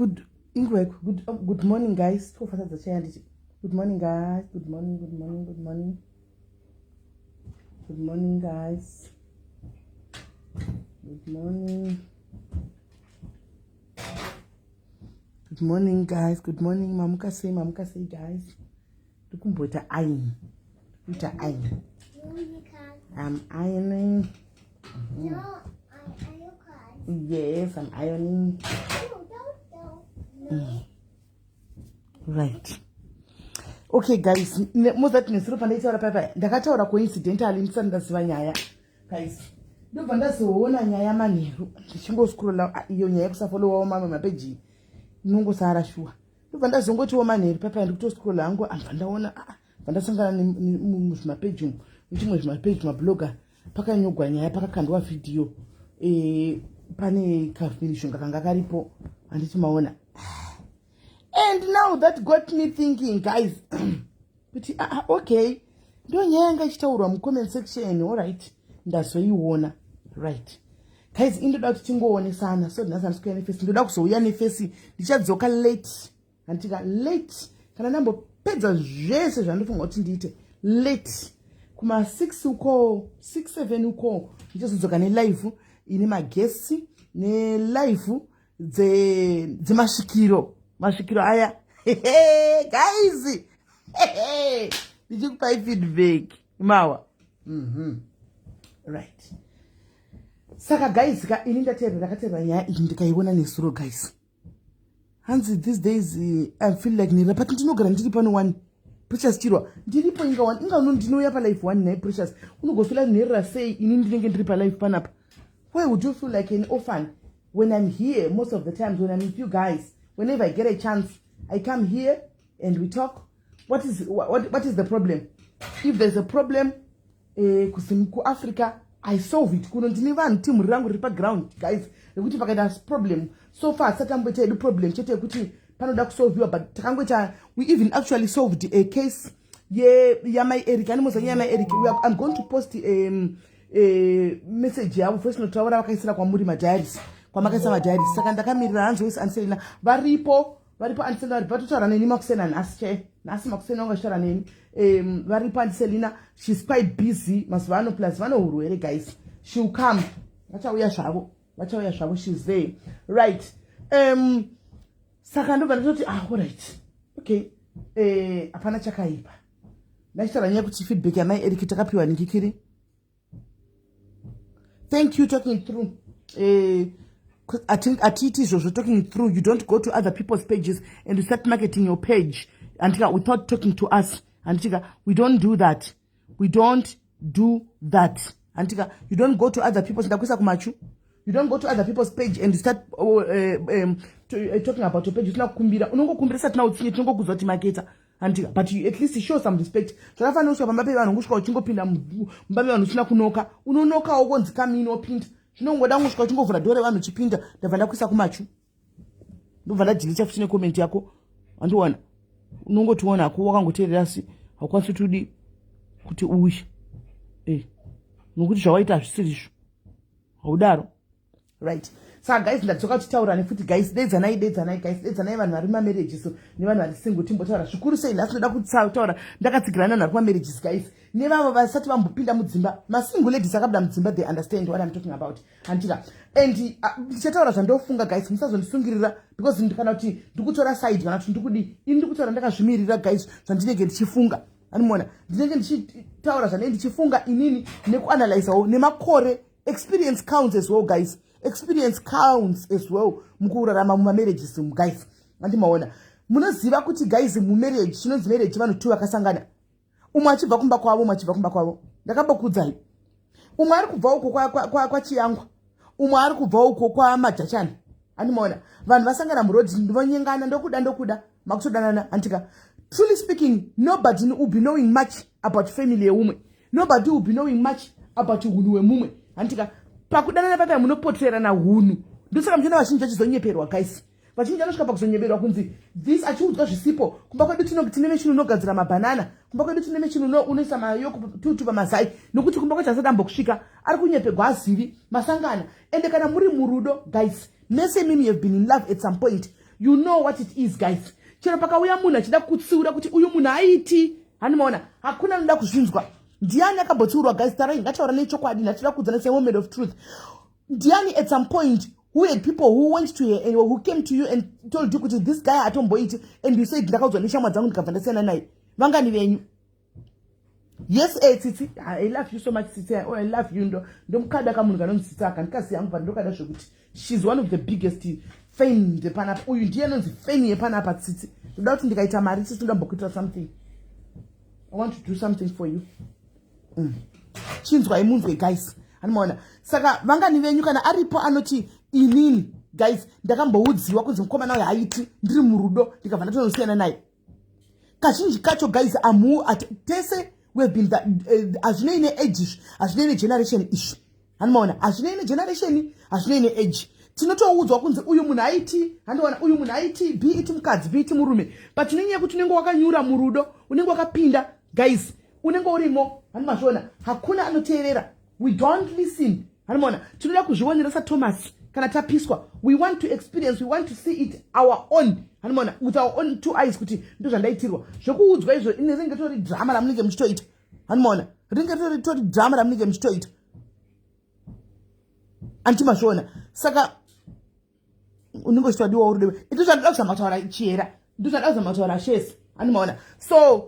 Good morning, guys. Good morning, guys. Good morning, good morning, good morning. Good morning, guys. Good morning. Good morning, guys. Good morning, Mamuka say, guys. Tukumbota iron. Uta iron. I'm ironing. No, Yes, I'm ironing. No. Right. Okay, guys. Most that nesuru pandaitaura papa. Ndakataura coincidentally ndisandaziva nyaya. Guys. Ndobva ndazoona nyaya manheru. Ndichingoscrolla iyo nyaya kusafollowawo mamwe mapeji. Inongosara shuwa. Ndobva ndazongotiwo manheru papa ndikutoscrolla hangu abva ndaona vandasangana muzvimapeji umu. Muchimwe zvimapeji mablogger. Pakanyogwa nyaya pakakandwa video. Pane kavinishonga kanga karipo anditi maona. And now that got me thinking, guys. But okay, ndo nyaya yanga ichitaurwa mucomment section. Alright, ndazoiona. Right, guys, indoda kuti tingoonesana. So ndinazandiskuya nefesi, ndoda kuzouya nefesi. Ndichadzoka late, antika late kana ndambopedza zvese zvandofunga kuti ndiite late kuma 6 uko 6-7 uko. Ndichazodzoka nelive ine magesi nelive dzemasvikiro aya. Guys, ndichikupai feedback mawa. Right. Saka guys, ini ndakateerera nyaya iyi ndikaiona nesuro guys. Hanzi these days I feel like nira but ndinogara ndiri pano one precious chirwa ndiripo inga one inga ndinouya palife one naye precious unogofila nherera sei ini ndinenge ndiri palife panapa. Why would you feel like an orphan when I'm here most of the times when I'm with you guys? Whenever I get a chance, I come here and we talk. What is the problem? If there's a problem, ku Africa, I solve it. Kuno ndine vanhu team rangu riri ground, guys. Nekuti pakaita problem. So far, satamboita edu problem chete kuti panoda kusolviwa, but takangoita we even actually solved a case. Yamai Eric, Yamai Eric. I'm going to post a message yavo voice note taura vakaisira kwamuri madiaries. Kwamakaisa madiaries. Saka ndakamirira hanzi wese Anselina. Varipo Anselina vatotaura neni makusena nasi nasi makusena ungashara neni. Varipo Anselina, she's quite busy. Masvano plus vano urwere, guys. She'll come. Vachauya zvavo, she's there. Right. Saka ndobva ndototi alright. Okay. Apana chakaipa. Ndachitaura nyaya kuti feedback yamai Eric takapiwa ningikiri. Thank you talking through. I think at it is also talking through. You don't go to other people's pages and you start marketing your page without talking to us. We don't do that. We don't do that. You don't go to other people's. You don't go to other people's page and you start talking about your page. But you at least show some respect. So if I know pamba pe vanhu ngusvika uchingopinda mumba mevanhu usina kunoka, unonokawo konzi kamini opinda. Zvinongoda ngusvika uchingovhura dore vanhu uchipinda, ndabva ndakuisa kumachu. Ndobva ndadhilita futi necomment yako. Wandiona. Unongotiona ko wakangoteerera si hakwanisi kuti uye. Nokuti zvawaita zvisirizvo. Haudaro. Right. So guys, ndadzoka kutaura nefuti guys, dedzanai guys, dedzanai vanhu vari mamarriages nevanhu vari single timbotaura. Zvikuru sei nhasi ndoda kutaura ndakatsigirana navanhu vari mamarriages guys. Nevavo vasati vambopinda mudzimba. Masingle ladies akabuda mudzimba, they understand what I'm talking about. And ndichataura zvandofunga guys, musazondisungirira because ndikana kuti ndikutora side kana kuti ndikudi ini ndikutora ndakazvimirira guys zvandinenge ndichifunga. Animona ndinenge ndichitaura zvanenge ndichifunga inini nekuanalyzewo nemakore. Experience counts as well guys. Experience counts as well mukurarama mumarriages guys. Andimaona munoziva kuti guys mumarriage chinonzi marriage vanhu tu vakasangana. Umwe achibva kumba kwavo, ndakambokudzai. Umwe ari kubva uko kwa Chiyangwa, umwe ari kubva uko kwa Majachana. Andimaona vanhu vasangana murodhi ndivonyengana ndokuda makutodanana. Truly speaking, nobody will be knowing much about family yeumwe. Nobody will be knowing much about hunhu hwemumwe. Pakudanana papa munopoterana hunhu. Ndosaka mchana vazhinji vachizonyeperwa guys. Vazhinji vanosvika pakuzonyeperwa kunzi this achiudzwa zvisipo. Kumba kwedu tine machini unogadzira mabanana. Kumba kwedu tine machini unoisa mayoko tutu pamazai. Nokuti kumba kwedu asadambo kusvika ari kunyeperwa azivi masangana. Ende kana muri murudo guys, mese mimi have been in love at some point. you know what it is guys. Chero pakauya munhu achida kutsiura kuti uyu munhu aiti hanimaona hakuna anoda kuzvinzwa. Ndiani akabotsiurwa guys? Tarai ngataura nechokwadi natida kuudzana sewoman of truth. Ndiani at some point who had people who went to her who came to you and told you kuti this guy atomboiti and you said ndakaudzwa neshamwa dzangu ndikabva ndasiyana naye. Vangani venyu? Yes, Tsitsi, I love you so much, Tsitsi. Oh, I love you. Don't call that kamunga no Tsitsi. I can't see young Vandoka Shoguti. She's one of the biggest fame the pan up. Oh, you didn't know the fame pan up at Tsitsi. Without indicator marriage to Bokito something. I want to do something for you. Chinzwa imunzwe guys. And mona. Saka vangani venyu kana aripo anoti inini guys. Ndakamboudziwa kunzi mkoma nawe haiti ndiri murudo ndikabva ndatonosiana naye. Kazhinji kacho guys amu at tese we've been that azvine ine age azvine ine generation issue hanimaona azvine ine generation azvine ine age tinotoudzwa kunzi uyu munhu aiti handiona uyu munhu aiti b iti mukadzi b iti murume but nenyaya yekuti unenge wakanyura murudo unenge wakapinda guys unenge urimo hanimazviona hakuna anoteerera. We don't listen hanimona tinoda kuzvionera saThomas kana tapiswa. We want to experience, we want to see it our own hanimona with our own two eyes kuti ndo zvandaitirwa zvokuudzwa izvo inenge tori drama ramunenge muchitoita hanimona rinenge tori drama ramunenge muchitoita antimazviona. Saka unenge uchitodiwa urudiwe ito zvandoda kuzamataura chiera ndo zvandoda kuzamataura shesi hanimona. So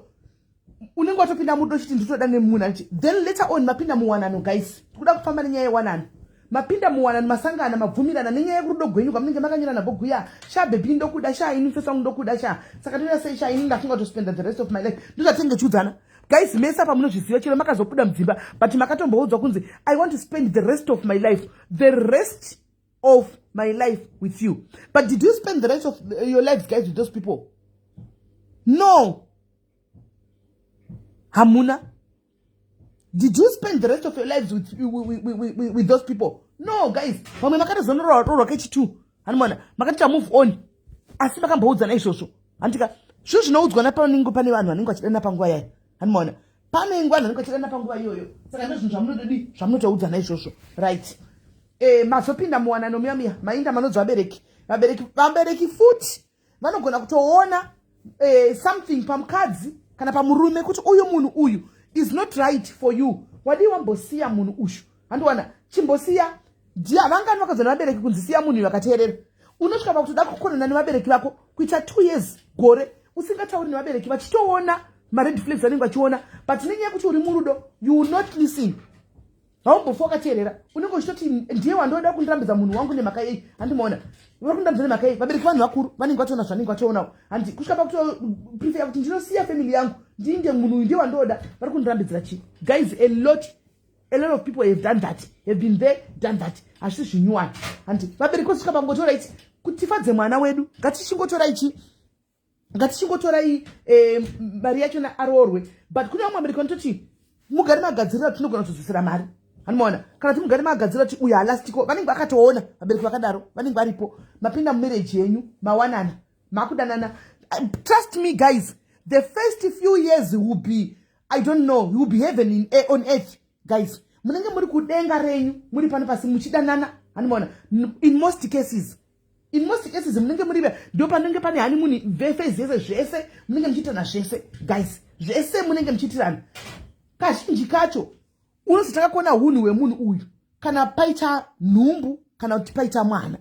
unenge watopinda murudo chiti nditoda nemunhu aniti then later on mapinda muwanano guys kuda kufamba nenyaya yewanano mapinda muwanano masangana mabvumirana nenyaya yekurudo gwenyu kwamunenge makanyirana bhoguya sha bebi ndokuda sha ini fesa ndokuda sha saka toda sei sha ini ndafunga to spend the rest of my life ndozvatenge chudzana guys mesa pamunozviziva chero makazobuda mudzimba but makatomboudzwa kunzi I want to spend the rest of my life with you. But did you spend the rest of your lives guys with those people? No. Hamuna, did you spend the rest of your lives with those people? No, guys. Mama makati zonoro kechi tu. Hanimona, makati move on. Asi makamboudza na izvozvo. Andika, zvinhu zvinoudzwa napa ningo pane vanhu vanenge vachidana panguva yayo. Hanimona, pane ngwana vanenge vachidana panguva iyoyo. Saka ndizvo zvamunododi, zvamunotoudza na izvozvo. Right. Mazopinda muwanano miya mainda manodzwa vabereki futi vanogona kutoona something pamukadzi kana pamurume kuti uyu munhu uyu is not right for you. Wadi wambosiya munhu ushu handiwana chimbosiya ndiya vangani vakadzana vabereki kunzisiya munhu vakateerera unosvika pakutoda kukonana nevabereki vako kuita 2 years gore usingatauri nevabereki vachitoona mared flags vanenge vachiona but nenyaya yekuti uri murudo you will not listen. Haumbofa wakateerera unenge uchitoti ndiye wandoda kundirambidza munhu wangu nemhaka yei handimaona vari kundambidza nemhaka yei vabereki vanhu vakuru vanenge vatoona zvanenge vatoonawo handi kusvika pakutopreferya kuti ndinosiya family yangu ndinde munhu uyu ndiye wandoda vari kundirambidzira chii. Guys, a lot of people have done that, have been there, done that. Hazvisi zvinyuwana handi vabereki kusvika pangotora ichi kuti tifadze mwana wedu ngatichingotorai mari yachona aroorwe but kune vamwe vabereki vanototi mugari magadzirira tinogona kutozvisira mari hanimona kana timugari magadzirira kuti uyu halastiko vanenge vakatoona vabereki vakadaro vanenge varipo mapinda mumarriage yenyu mawanana makudanana. Trust me guys, the first few years will be, I don't know, you will be heaven on earth guys. Munenge muri kudenga renyu muri pano pasi muchidanana hanimona. In most cases munenge muri ndo panenge pane honeymoon phase yese zvese munenge muchiitana zvese guys, zvese munenge muchiitirana. Kazhinji kacho unozotaka kuona hunhu hwemunhu uyu kana paita nhumbu kana kuti paita mwana.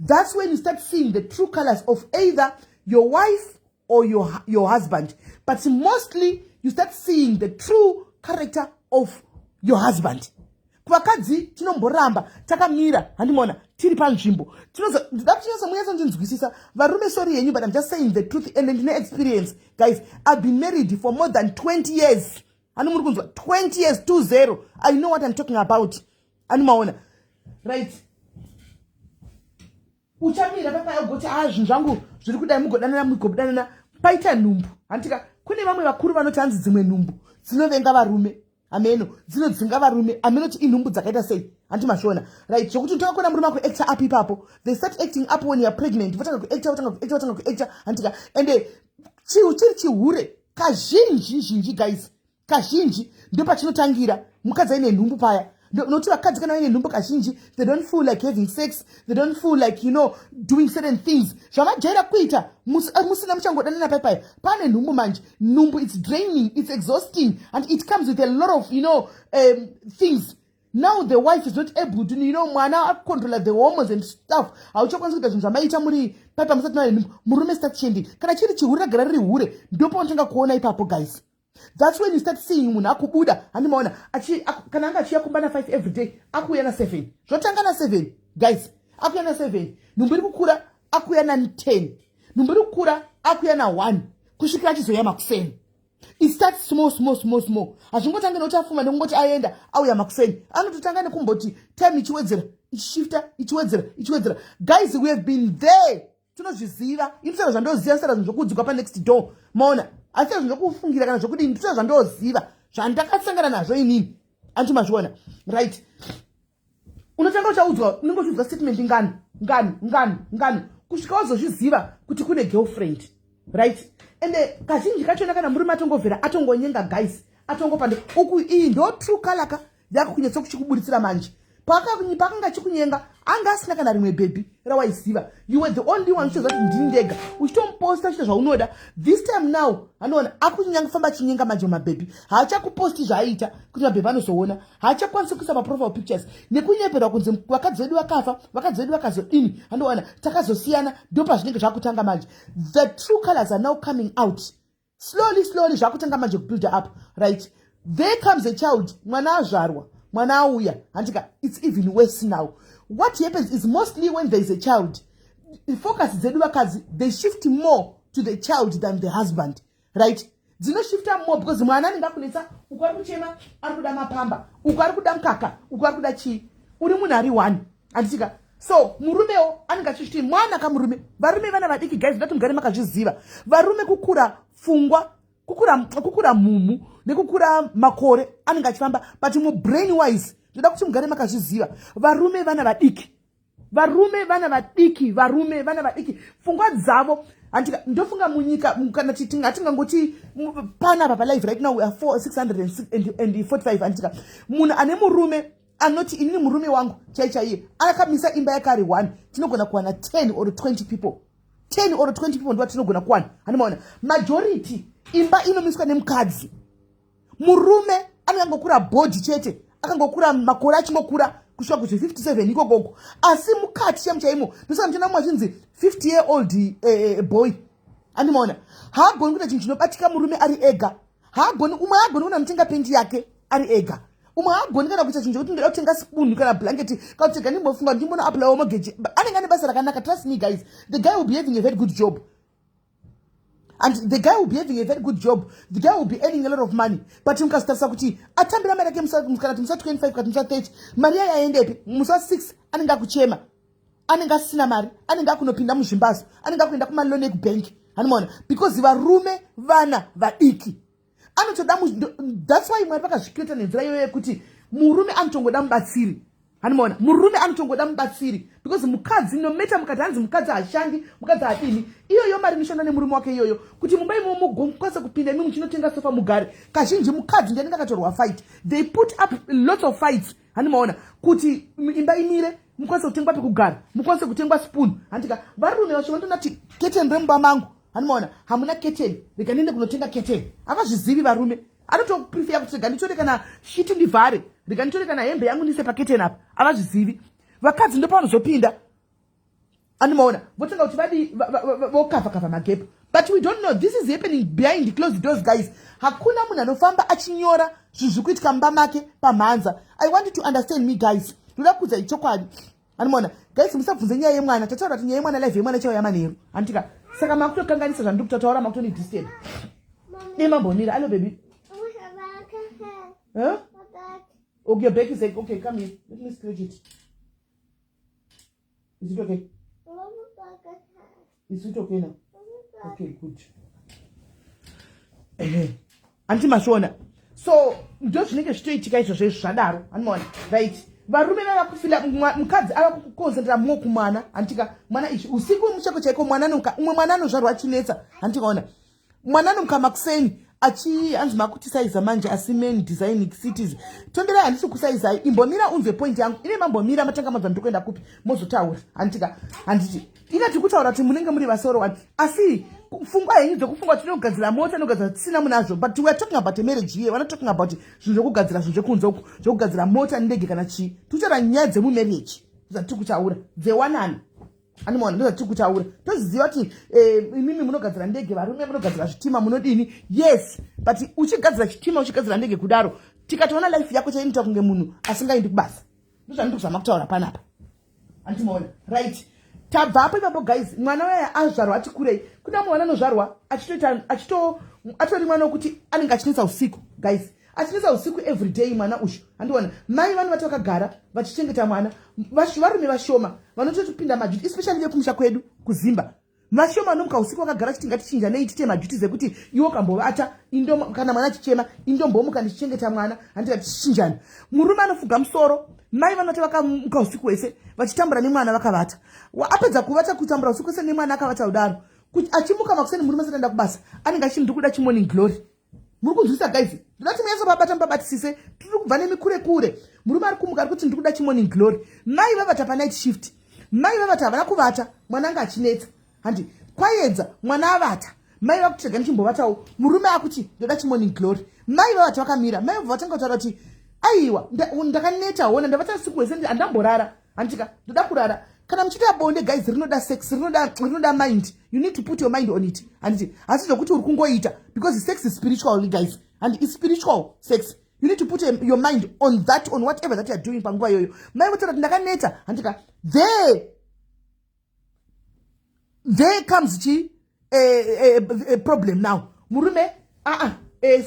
That's when you start seeing the true colors of either your wife or your husband. But mostly you start seeing the true character of your husband. Kuvakadzi tinomboramba takamira handimona tiri panzvimbo ndida kuchinasa munyasa ndinzwisisa varume sorry yenyu but I'm just saying the truth and ndine experience guys. I've been married for more than 20 years. Ani muri kunzwa 20 years 20. I know what I'm talking about. Ani maona right. Uchamira papa yagoti zvinhu zvangu zviri kudai mugodanana paita nhumbu handika kune vamwe vakuru vanoti hanzi dzimwe nhumbu dzinovenga varume ameno dzinodzinga varume amenoti inhumbu dzakaita sei handimazviona right. Zvokuti ndokona murume akuacta up ipapo they start acting up when you're pregnant votanga kuacta handika ende chiri chihure kazhinji guys kazhinji ndo pachinotangira mukadzi aine nhumbu paya noti vakadzi kana vaine nhumbu kazhinji they don't feel like having sex, they don't feel like doing certain things zvamajaira kuita musina muchangodanana paipaya pane nhumbu manje nhumbu it's draining, it's exhausting, and it comes with a lot of things. Now the wife is not able to mwana control the hormones and stuff. Hauchakwanisa kuita zvinhu zvamaita muri paipa musati mane nhumbu murume start changing. Kana chiri chihuri ragara riri hure ndipo unotanga kuona ipapo guys. That's when you start seeing munhu akubuda handimaona kana anga achiya kumbana 5 every day akuuya na 7 zvotanga na 7 guys akuuya na 7 nhumbu iri kukura akuuya na 10 nhumbu iri kukura akuuya na 1 kusvikira achizoya makuseni. It starts small. Hazvingotange nekuti afuma nekungoti aenda auya makuseni. Anototanga nekumboti time ichiwedzera ichishifta ichiwedzera. Guys, we have been there. Tinozviziva. Inzira zvandoziva sara zvinhu zvokudzikwa pa next door. Maona asi zvinhu zvokufungira kana zvokuti ndizvo zvandoziva zvandakasangana nazvo inini anti mazviona right. Unotanga uchaudzwa unenge uchiudzwa statement ngani kusvika wazozviziva kuti kune girlfriend right. And kazhinji kachona kana murume atongovhera atongonyenga guys atongopanda uku iyi ndo true color yakukunyetsa kuchikubuditsira manje pakanga chikunyenga anga asina kana rimwe baby rawaiziva. You were the only one chozati ndini ndega uchitomposta chita zvaunoda. This time now anoona akunyanga famba chinyenga manje mababy haachakuposti zvaaita kuti mababy anozoona haachakwanisa kuisa maprofile pictures nekunyepera kunze vakadzi vedu vakafa vakadzi vedu vakazodini anoona takazosiyana ndo pazvinenge zvakutanga manje. The true colors are now coming out slowly zvakutanga manje kubuild up right. There comes a child mwana azvarwa mwana auya handika it's even worse now. What happens is mostly when there is a child the focus dzedu vakadzi they shift more to the child than the husband right. Dzinoshifta more because mwana anenge akunetsa uku ari kuchema ari kuda mapamba uku ari kuda mukaka uku ari kuda chii uri munhu ari 1 handika. So murumewo anenge achishiti mwana kamurume. Varume vana vadiki guys ndati mugare makazviziva varume kukura pfungwa kukura mhumu nekukura makore anenge achifamba but mubrain wise ndoda kuti mugare makazviziva varume vana vadiki pfungwa dzavo handika ndofunga munyika kana tingangoti pana apa palive right now we are 645 handika munhu ane murume anoti inini murume wangu chaiye akamisa imba yake ari 1 tinogona kuwana 10 or 20 people ndo tinogona kuwana handimaona majority imba inomiswa nemukadzi. Murume anangokura body chete akangokura makore achingokura kusvika kuti 57 ikokoko asi mukati chaimo ndosaka ndichona mumwe achinzi 50-year-old boy handimaona haagoni kuita chinhu chinobatika murume ari ega umwe haagoni kuna mutenga pendi yake ari ega umwe haagoni kana kuita chinhu chokuti ndoda kutenga spoon kana blanketi kana kutega ndimbofunga ndimbona apply mortgage anenge ane basa rakanaka. Trust me guys, the guy will be having a very good job. And the guy will be having a very good job. The guy will be earning a lot of money. But you can't start kuti atambira mari yake musa 25 kati musa 30 mari yake yaendepi musa 6 anenge kuchema anenge asina mari anenge kunopinda muzvimbazo anenge kuenda kumaloni ekubank hanimona because varume vana vadiki anotoda that's why mwari vakazviketa nenzira iyoyo yekuti murume anotongoda mubatsiri hanimona murume anotongoda mubatsiri because mukadzi nometa mukati hanzi mukadzi hashandi mukadzi hadini iyoyo mari inoshanda nemurume wake iyoyo kuti mumba imomo mugokwanisa kupinda imi muchinotenga sofa mugare kazhinji mukadzi ndiye anenge akatorwa fight. They put up lots of fights handimaona kuti imba imire mukwanise kutengwa pekugara mukwanise kutengwa spoon handika varume vacho vandonati keteni remumba mangu handimaona hamuna keteni rega ndiende kunotenga keteni havazvizivi varume anotoprefer kuti rega nditore kana shiti ndivhare rega nditore kana hembe yangu ndise paketeni apa havazvizivi. Vakadzi ndo pavanozopinda handimaona votenga kuti vadi vokavha magepu but we don't know this is happening behind closed doors guys. Hakuna munhu anofamba achinyora zvinhu zviri kuitika mumba make pamhanza. I want you to understand me guys, ndoda kuudza ichokwadi handimaona guys musabvunze nyaya yemwana tataura kuti nyaya yemwana live yemwana chaiva yamanheru handika saka makutokanganisa zvandiri kutataura makutoni disturb nemambonira. Hello baby. Huh? Okay, your back is like, okay, come here. Let me stretch it. Is it okay? Is it okay now? Okay, good. Anti mashona. So, ndo zvinenge zvitoitika izvozvo zvadaro hanimona right. Varume vakufila mukadzi avakukonzentera mwo kumwana handika mwana ichi usiku mucheko chaiko mwana umwe mwana anozvarwa achinetsa handikaona mwana anomukama kuseni hanzi makutisaiza manje asi main designing cities tondera handisi kusaizai imbomira unzwe point yangu ine mambomira matanga mazva ndikuenda kupi mozotaura handiti ingati kutaura kuti munenge muri vasoro wani asi pfungwa henyu dzokufungwa tinogadzira mota nogadzira tisina munazvo but we are talking about a marriage here. We are not talking about zvinhu zvokugadzira zvinhu zvekunze uku zvokugadzira mota ndege kana chii tichara nyaya dzemumarriage dzatiri kutaura dzewanano animona ndozvatiri kutaura toziziva kuti imimi munogadzira ndege varume munogadzira zvitima munodini yes but uchigadzira chitima uchigadzira ndege kudaro tikatoona life yako chainoita kunge munhu asingaendi kubasa ndozvanidi kuzama kutaura panapa andimoona right tabva hapo ipapo guys mwana waya azvarwa ati kurei kuna mwana anozvarwa atori mwana wekuti anenge achinetsa usiku guys achinetsa usiku every day mwana ushu andiona mai vano vati vakagara vachichengeta mwana varume vashoma vanototipinda majuti especially vekumusha kwedu kuzimba vashoma nomuka usiku vakagara chiti ngatichinja nei tiite majuti zekuti iwo kambovata kana mwana achichema indombomuka ndichichengeta mwana handika tichichinjana murume anofuga musoro mai vanoti vakamuka usiku wese vachitambura nemwana vakavata apedza kuvata kutambura usiku wese nemwana akavata kudaro kuti achimuka makuseni murume asati aenda kubasa anenge achiti ndiri kuda chimorning glory muri kunzwisa guys ndati muyeso babata mubabatisise tiri kubva nemikure kure murume ari kumuka ari kuti ndiri kuda chimorning glory mai vavata pa night shift mai vavata havana kuvata mwana anga achinetsa handi kwaedza mwana avata mai vakutega ndichimbovatawo murume akuti ndoda chimorning glory mai vavata vakamira mai vobva vatanga kutaura kuti aiwa ndakanetaona ndavata usiku wese handamborara handika ndoda kurara kana muchiita bonde guys rinoda sex rinoda mind you need to put your mind on it handiti hasi zvokuti uri kungoita because sex is spiritual guys and it's spiritual sex you need to put your mind on that on whatever that you are doing panguva iyoyo mai votaura kuti ndakaneta handika there comes a problem now murume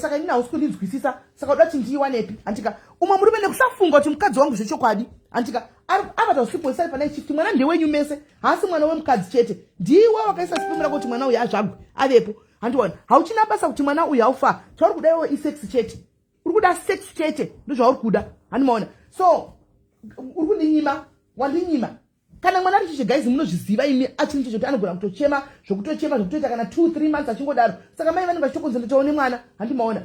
saka inini hausi kundinzwisisa saka uda kuti ndiiwanepi handika umwe murume nekusafunga kuti mukadzi wangu zvechokwadi handika avata usiku wese ari pana chifti mwana ndewenyu mese haasi mwana wemukadzi chete ndiwe wakaisa sipimira kuti mwana uyu azvagwe avepo handiona hauchina basa kuti mwana uyu aufa zvauri kuda iwe isex chete uri kuda sex chete ndozvauri kuda handimaona so uri kundinyima wandinyima kana mwana ari chiche guys munozviziva imi achini chicho kuti anogona kutochema zvokutoita kana 2-3 months achingodaro saka mai vanenge vachitokonza ndotaone mwana handimaona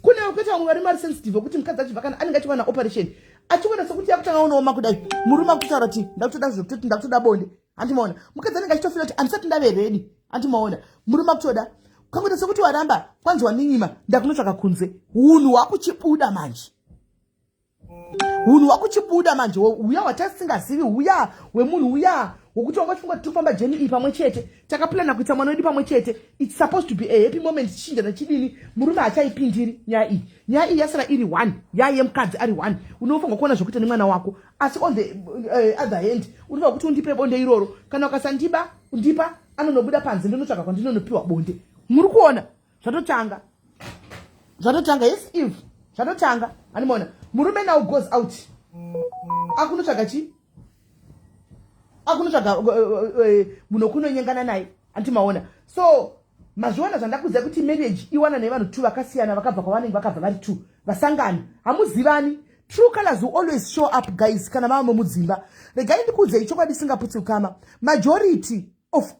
kune kuita vamwe vari mari sensitive okuti mukadzi achibva kana anenge achiwana operation achiona sekuti yakutanga unooma kudai murume akutaura kuti ndakutoda zvokutoti ndakutoda bonde handimaona mukadzi anenge achitofila kuti handisati ndave redi handimaona murume akutoda kangoita sekuti waramba kwanzi waninyima ndakunotsvaka kunze hunhu hwakuchibuda manje hunhu hwakuchibuda manje uya watasingazivi uya wemunhu uya wokuti wanga chifunga kuti tofamba jeni iyi pamwe chete takaplana kuita mwana wedu pamwe chete it's supposed to be a happy moment tichinjana chidini murume hachaipindiri nyaya iyi yasara iri 1 nyaya yemukadzi ari 1 unofanga kuona zvokuita nemwana wako asi on the other hand unofanga kuti undipe bonde iroro kana ukasandiba undipa anonobuda panze ndinotsvaka kwandinonopiwa bonde muri kuona zvatotanga yes if zvatotanga animona murume now goes out akunotsvaga chi akunotsvaga munhu kunonyengana naye antimaona so mazviona zvandakuziva kuti marriage iwana nevanhu 2 vakasiyana vakabva kwavanenge vakabva vari 2 vasangana hamuzivani true colors will always show up guys kana mama mudzimba regai ndikuudzei chokwadi singaputsi ukama majority of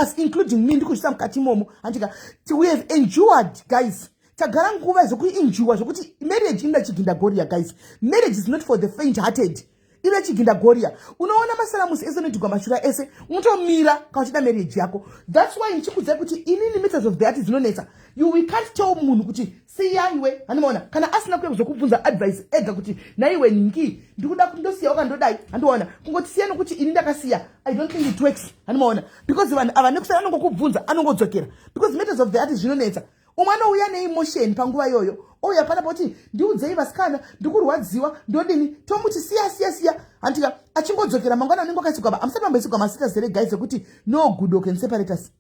us including me ndikuchisa mukati momo andika we have endured guys tagara nguva zvokuinjuwa zvokuti marriage inoda chigindagoria guys marriage is not for the faint hearted ine chigindagoria unoona masalamusi ese nodigwa mashura ese unotomira kana uchida marriage yako that's why ndichikudzai kuti inini methods of the heart dzinonetsa we can't tell munhu kuti siya iwe handimaona kana asina kuya kuzokubvunza advice ega kuti naiwe ningi ndikuda kundosiya wakandodai handiona kungoti siya nokuti ini ndakasiya I don't think it works handimaona because vanhu ava nekusara anongokubvunza anongodzokera because methods of the heart zvinonetsa umwana uya neemotion panguva iyoyo ouya pana kuti ndiudzei vasikana ndikurwadziwa ndodini tomuti siya handika achingodzokera mangwana anenge akaisigwa amusati mamboisigwa masita zere guys ekuti no good can separate us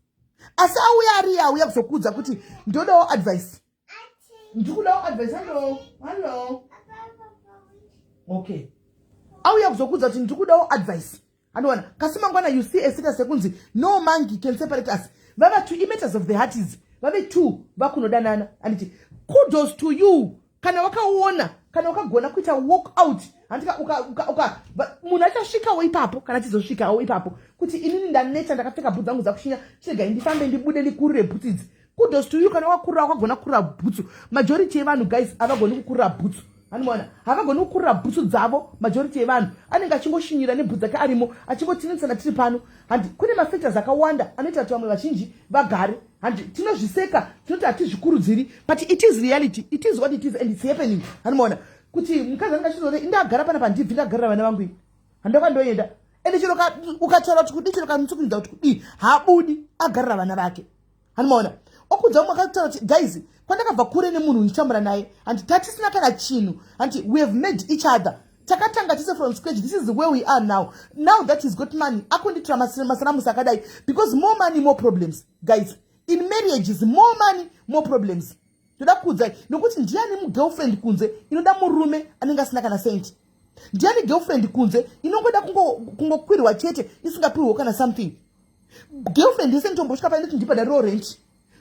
asi auya kuzokudza kuti ndodawo advice ndikudawo advice hello okay auya kuzokudza kuti ndikudawo advice andiona kasi mangwana you see a status sekunzi no monkey can separate us vava 2 images of the hearts vave 2 vakunodanana anditi kudos to you kana wakaona kana wakagona kuita walk out handika munhu achasvikawo ipapo kana chizosvikawo ipapo kuti inini ndaneta ndakapfeka bhudzi dzangu dzakushinya chirega ndifambe ndibude ndikurire bhutsi idzi kudos to you kana wakurira wakagona kukurira bhutsu. Majority yevanhu guys havagoni kukurira bhutsu. Anoona havagoni kukurira bhutsu dzavo. Majority yevanhu anenge achingoshinyira nebhutsu dzake arimo achingotinisana tiri pano. Handi kune mafactors akawanda anoita kuti vamwe vazhinji vagare. Handi tinozviseka tinoti hatizvikurudziri, but it is reality, it is what it is and it's happening. Anoona kuti mukadzi anenge achizoti ndagara pana pandibvi ndagarira vana vangu handakandoenda ende chero ukataura kuti kudi chero kanutsukunidza kuti kudi habudi agarira vana vake. Anoona okudza umwe akataura kuti guys kwandakabva kure nemunhu ndichitambura naye and tatisina kana chinhu and we have made each other. Takatanga tise from scratch. This is where we are now. Now that he's got money, akunditra masanamu sakadai, because more money, more problems. Guys, in marriages, more money, more problems. Toda kudza nokuti ndiani mu girlfriend kunze inoda murume anenge asina kana senti. Ndiani girlfriend kunze inongoda kungokwirwa chete isingapirwa kana something. Girlfriend yese ntombosvika painoti ndibhadhariro rent.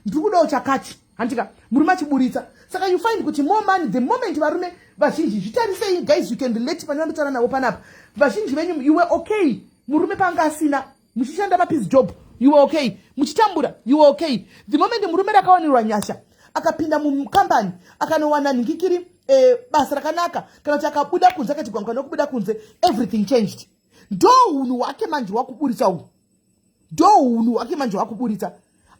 Ndikudawo chakati. Handika murume achiburitsa. Saka you find kuti more money the moment varume vazhinji zvitarisei guys, you can relate pane vanotara navo panapa. Vazhinji venyu you were okay. Murume panga asina muchishanda mapiece job you were okay. Muchitambura you were okay. The moment murume rakawanirwa nyasha akapinda mukambani akanowana ningikiri basa rakanaka kana kuti akabuda kunze akati gwangwa nokubuda kunze everything changed. Ndo unhu wake manje wakuburitsa uhu. Ndo unhu wake manje wakuburitsa.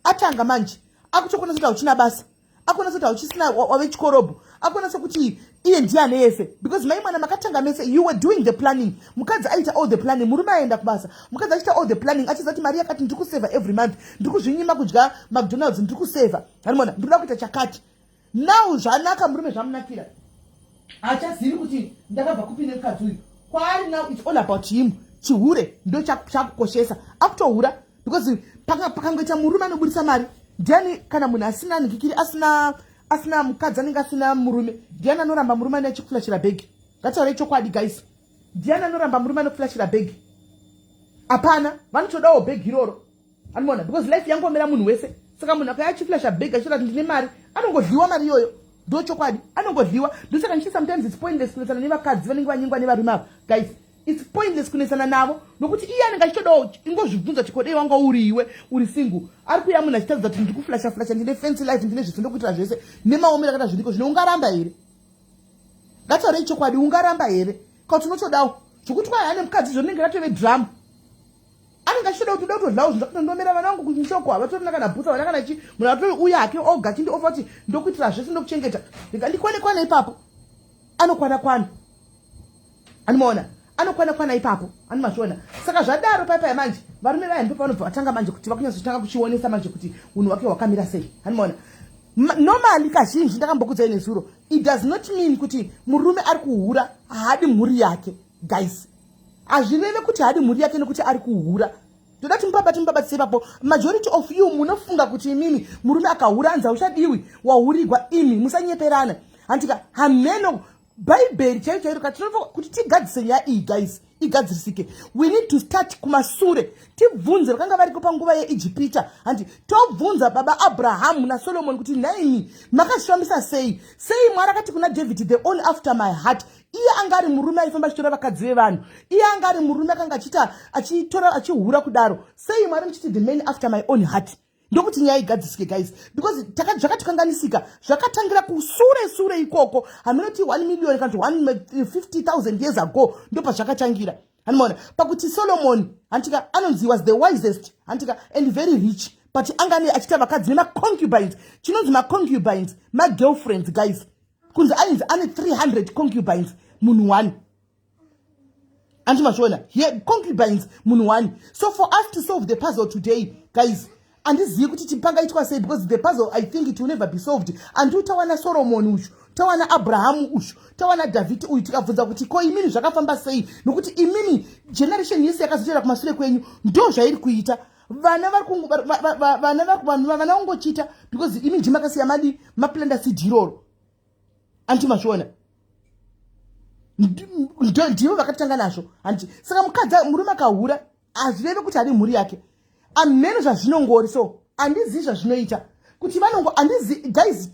Atanga manje akuchokona kuti uchina basa. Akona kuti uchisina wavechikorobo. Akona kuti iye ndiane yese. Because mai mwana makatanga mese you were doing the planning. Mukadzi aita all the planning. Murume aenda kubasa. Mukadzi aita all the planning. Achizati Maria kati ndikuseva every month. Ndikuzvinyima kudya McDonald's ndikuseva. Hanimona ndikuda kuita chakati. Now zvanaka murume zvamunakira. Achazivi kuti ndakabva kupinda mukadzi uyu. Kwaari now it's all about him. Chihure ndo chakukoshesa. Akutohura because pakangoita murume anoburitsa mari. Ndiani kana munhu asina ningikiri asina mukadzi anenge asina murume ndiani anoramba murume ane chikuflashira bhegi. Ngataure chokwadi guys. Ndiani anoramba murume anokuflashira bhegi? Hapana, vanotodawo bhegi iroro. Anoona because life yangomera munhu wese. Saka munhu akaya chiflasha bhegi achira ndine mari anongodliwa mari iyoyo. Ndo chokwadi anongodliwa. Ndosaka nchi sometimes it's pointless kunesana nevakadzi vanenge vanyengwa nevarume ava guys. It's pointless kunesana navo nokuti iye anenge achitodawo ingozvibvunza chikodei wanga uri iwe uri single ari kuya munhu achitadza kuti ndikuflasha ndine fancy life ndine zvese ndokuitira zvese nemaomero akata zviriko zvino ungaramba here? Ngataurei chokwadi ungaramba here? Kuti unotodawo zvokuti kwai ane mukadzi zvonenge ratove drama anenge achitoda kuti uda kutodlawo zvinza kuti ndomera vana vangu kushoko havatorina kana bhutsa vana kana chi munhu atori uya hake oga chindofa kuti ndokuitira zvese ndokuchengeta ndikwane ipapo anokwana anomaona anokwana ipapo animazviona. Saka zvadaro paipai manje varume vaenda pavanobva vatanga manje kuti vakunyazotanga kuchionesa manje kuti unhu wake hwakamira sei. Animaona normally kazhinji ndakambokudzai nezuro it does not mean kuti murume ari kuhura haadi mhuri yake guys. Hazvireve kuti haadi mhuri yake nekuti ari kuhura. Toda timbabatisei ipapo. Majority of you munofunga kuti imimi murume akahura anza uchadiwi wahurirwa imi musanyeperana. Handika hameno Bible chairo katinofa kuti tigadzise nyaya iyi guys igadzirisike. We need to start kumasure tibvunze vakanga variko panguva yeIjipita handi tobvunza baba Abraham na Solomon kuti naimi makazvifambisa sei Mwari akati kuna David the own after my heart. Iye angari murume aifamba achitora vakadzi vevanhu. Iye angari murume akanga achitora achihura kudaro. Sei Mwari muchiti the man after my own heart. Ndokuti nyaya igadzisike guys because zvakatikanganisika zvakatangira kusure ikoko hamunoti 1 million kana 150,000 years ago ndopa zvakatangira. Anoona pakuti Solomon antika anonzi was the wisest antika and very rich but angane achita vakadzi nema concubines. Chinonzi ma concubines my girlfriends guys kunzi ainzi ane 300 concubines munhu one. Antimashona here concubines munhu one. So for us to solve the puzzle today guys andizivi kuti tipanga itwa sei because the puzzle I think it will never be solved. And utawana Solomon ushu tawana Abraham ushu tawana David uyu tikabvunza kuti ko imini zvakafamba sei nokuti imini generation yese yakazochera kumashure kwenyu ndo zvairi kuita vana vanongochita because imini ndimakasiya madi maplanda sidiroro antimashona ndivo vakatanga nazvo anti saka mukadzi murume akahura hazvireve kuti ari mhuri yake. Ameno zvazvinongori so andizivi zvazvinoita kuti vanongo andizi guys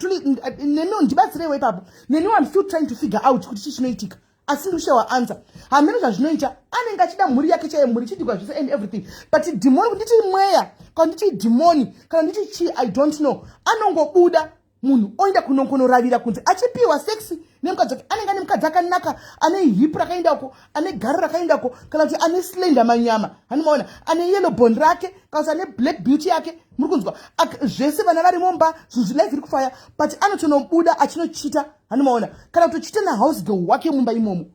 neniwo ndibatsirewo ipapo neniwo I'm still trying to figure out kuti chii chinoitika asiri kushawa answer. Hamene zvazvinoita anenge achida mhuri yake chaiyo, mhuri chidigwa zvese and everything. But demoni kuti mweya kana ndichi demoni kana ndichi chi I don't know, anongobuda munhu oenda kunoravira kunze achipiwa sex nemukadzi wake. Anenge ane mukadzi akanaka, ane hip rakaendako, ane garo rakaendako, kana kuti ane slender manyama, hanimaona, ane yellow bone rake, kana kuti ane black beauty yake, muri kunzwa zvese vana vari momba zvinhu life iri kufaya, but anotonobuda achinochita, hanimaona, kana kutochita nahouse girl wake mumba imomo.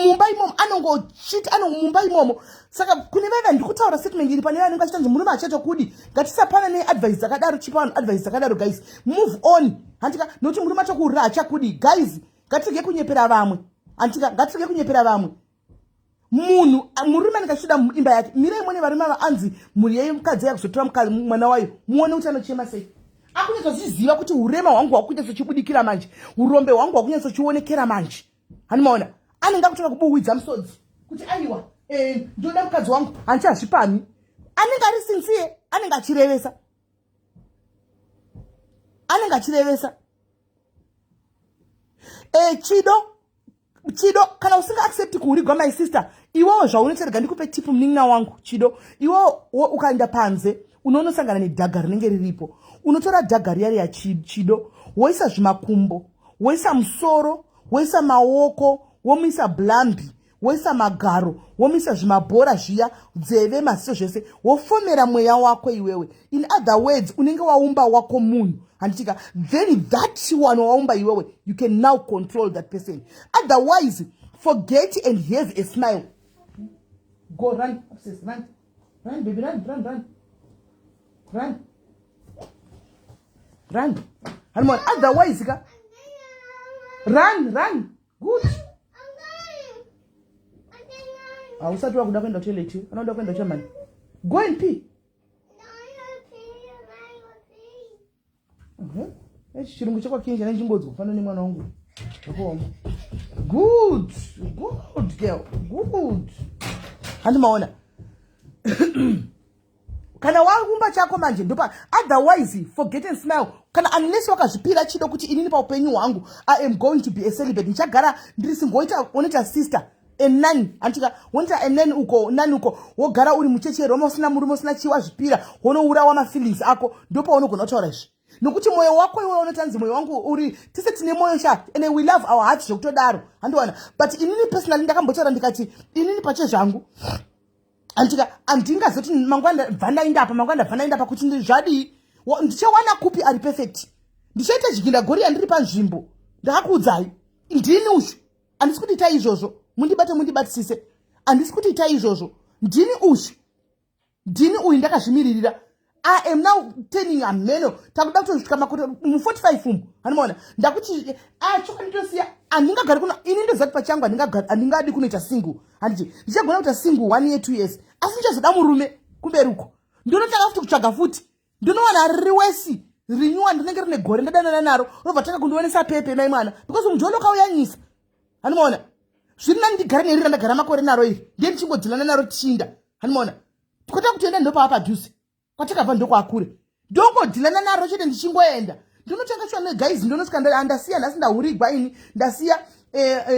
Mumba imomo anongochita, mumba imomo. Saka kune vaiva ndikutaura statement iri pane vanenge vachitanzi murume achatokudi, ngatisapana neadvice dzakadaro, chipa vanhu advice dzakadaro guys, move on. Handika nokuti murume achokurira achakudi guys, ngatirege kunyepera vamwe, handika ngatirege kunyepera vamwe. Munhu murume anenge achida imba yake, mirai muone varume vanzi mhuri yemukadzi yakuzotora mwana wayo, muone kuti anochema sei. Akunyatsoziziva kuti urema hwangu hwakunyatsochibudikira manje, urombe hwangu hwakunyatsochionekera manje, hanimaona. Anenge akutora kubuhwidza musodzi kuti aiwa ndoda mukadzi wangu handichazvipani. Anenge ari sincere, anenge achirevesa, anenge achirevesa. Chido kana usinga accept kuurigwa my sister, iwewo zvaunoterega ndikupe tipu munin'ina wangu. Chido iwewo ukaenda panze unonosangana nedhaga rinenge riripo, unotora dhaga riya riya chido, woisa zvimakumbo, woisa musoro, woisa maoko, womuisa blambi, woisa magaro, womuisa zvimabhora zviya, nzeve, maziso zvese, wofomera mweya wako iwewe. In other words, unenge waumba wako munhu, handitika, then that one waumba iwewe, you can now control that person. Otherwise, forget and have a smile. Go run upstairs, run baby, run. Otherwise, run, good. Usati wakuda kwenda toilet, unoda kwenda chamani. Go and pee. Chirungu chako kinja nenjimbodzo kufanana nemwana wangu. Good girl, good. Handimaona. Kana waumba chako manje ndopa, otherwise forget and smile. Kana unless wakazvipira chido kuti inini pa upenyu hwangu I am going to be a celibate, ndichagara ndiri singoita oneta sister enani, antika wonta enani uko wogara uri mucheche roma usina murume usina chiwa zvipira, wonourawa ma feelings ako, ndopa unogona kutaura izvi. Nokuti moyo wako iwe unotanzi moyo wangu uri tise tine moyo sha, and we love our hearts zvokutodaro, handiwana. But inini personally ndakambotaura ndikati inini pache zvangu antika andingazoti mangwanda bvanda apa kuti ndizvadi ndichawana kupi ari perfect, ndichaita zvikinda gori andiri panzvimbo, ndakakuudzai ndini ushu, andisi kuti itai izvozvo mundibatisise, andisi kuti itai izvozvo, ndini ushu, ndini uyu ndakazvimiririra. I am now turning a meno, takuda kutosvika makore mu 45 umu, hanimaona, ndakuti choka nditosiya, andingagari kuna ini ndozati pachangu andingadi kunoita single, handiti ndichagona kuita single 1 year 2 years, asi ndichazoda murume kumberuko, ndinotaka futi kutsvaga futi, ndinowana riwesi rinyuwa ndinenge rine gore ndadanana naro robva taka kundionesa pepe mai mwana, because mujolo kauyanyisa, hanimaona. Zviri nani ndigare nerira ndagara makore naro iri, ndiye ndichimbodzilana naro tishinda, hanimaona. Tikota kutoenda ndopa padhuze kwatakabva ndokwakure, ndongodhilana naro chete ndichingoenda, ndinotanga shwa guys, ndonosvika ndasiya nhasi ndahurigwa ini, ndasiya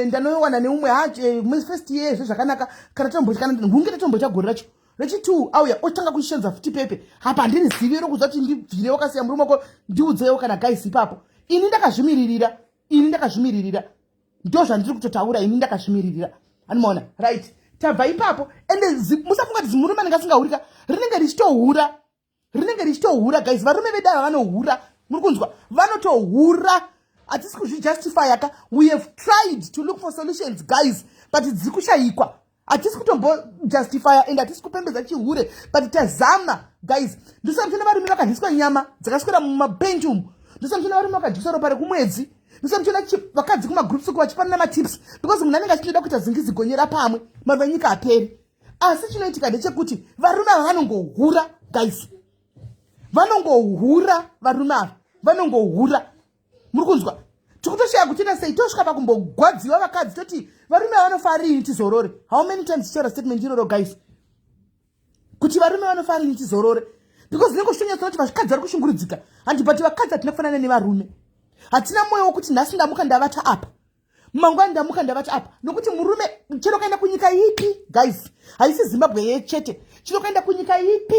ndanowana neumwe first year zvakanaka, kana tomboti kana hunge netombo chagore racho rechi2 auya otanga kushenza futi pepe, hapa handini zivi rokuza kuti ndibvire wakasiya murume wako ndiudzewo kana guys ipapo. Ini ndakazvimiririra, ndo zvandiri kutotaura, ini ndakazvimiririra, hanimaona, right. Tabva ipapo, ende musafunga kuti murume anenge asingahurika, rinenge richitohura guys, varume vedava vanohura, muri kunzwa, vanotohura. Hatisi kuzvijustify aka, we have tried to look for solutions guys, but dziri kushayikwa. Hatisi kutombojustify and hatisi kupembedza chihure, but tazama guys. Ndosamtona varume vakadhiswa nyama dzakaswera mumabench umu, ndosamtona varume vakadhiswa ropa rekumwedzi, ndosamtona vakadzi kumagroups uku vachipanana matips, because munhu anenge achitoda kuita zingizigonyera pamwe mava nyika aperi. Asi chinoitika ndechekuti varume ava vanongohura guys, vanongohura varume ava, vanongohura, muri kunzwa. Tikutoshaya kutina sei tosvika pakumbogwadziwa vakadzi toti varume vanofarini tizorore. How many times tichora statement iroro guys, kuti varume vanofarini tizorore, because ndinenge kushonyesa kuti vakadzi vari kushungurudzika, handi but vakadzi hatina kufanana nevarume. hatina moyo wokuti nhasi ndamuka ndavata apa, mangwana ndamuka ndavata apa, nokuti murume chero kaenda kunyika ipi guys, haisi Zimbabwe yechete, chero kaenda kunyika ipi,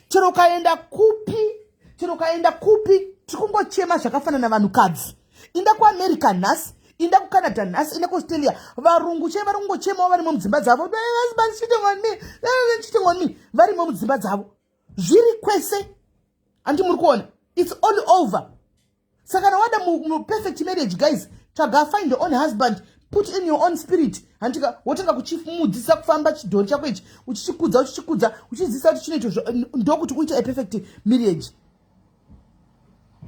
chero kaenda kupi, tikungochema zvakafanana navanhukadzi. Inda kuAmerica nhasi, inda kuCanada nhasi, inda kuAustralia, varungu che varungochemawo varimo mudzimba dzavo, cheating on me, varimo mudzimba dzavo zviri kwese. Andi muri kuona, it's all over. Saka wada mu perfect marriage guys, tsvaga find your own husband, put in your own spirit. Handika wotanga kuchimudzisa kufamba chidhori chako ichi, uchichikudza uchidzidzisa kuti chinoitwa ndokuti kuita a perfect marriage.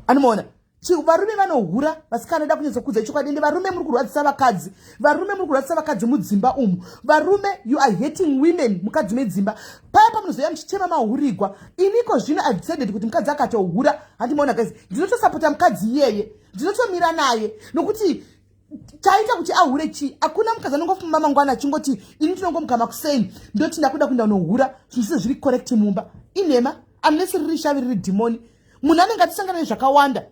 Anoona varume vanohura vasikana da kunyatsa kudza chokwadi, ende varume muri kurwadzisa vakadzi mudzimba umu. Varume, you are hating women, mukadzi medzimba. Paya pamunozoya muchichema mahurigwa, iniko zvino I decided kuti mukadzi akatohura. Handimoona guys, ndinotosapota mukadzi iyeye, ndinotomira naye, nokuti chaita kuti ahure chi. Hakuna mukadzi anongofuma mangwana achingoti ini tinongomuka makuseni ndoti ndakuda kuenda unohura, zvinhu zviri correct mumba. Inhema, unless riri shavi riri dhimoni. Munhu anenge atisangana nezvakawanda.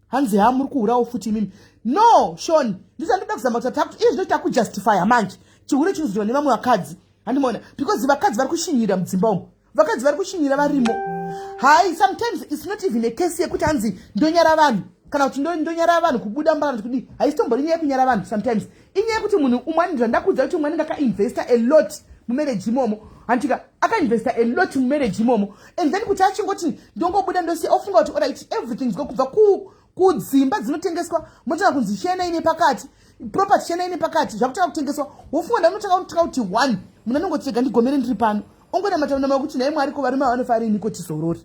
Hanzi muri kuhurawo futi mimi. No, Sean, ndisa ndoda kuzama kuti izvi zvinoita kujustify manje. Chihure chinozoitwa nevamwe vakadzi. Handimoona, because vakadzi vari kushinyira mudzimba umu. Vakadzi vari kushinyira varimo. Hai, sometimes it's not even a case yekuti hanzi ndonyara vanhu. Kana kuti ndonyara vanhu kubuda mbara kuti haisitombori nyaya yekunyara vanhu sometimes. Inyaya yekuti munhu umwe ndakudza kuti umwe ndakainvesta a lot mumarriage imomo. Handika akainvesta a lot mumarriage imomo. And then kuti achingoti ndongobuda ndosiya ofunga kuti alright everything's kubva kudzimba dzinotengeswa motanga kunzi shena ine pakati, property shena ine pakati, zvakutanga kutengeswa, wofunga ndanotanga kuti one munhu anongotega ndigomere ndiri pano, ongona matamama kuti naye Mwari ko varume vanofara iniko tizorori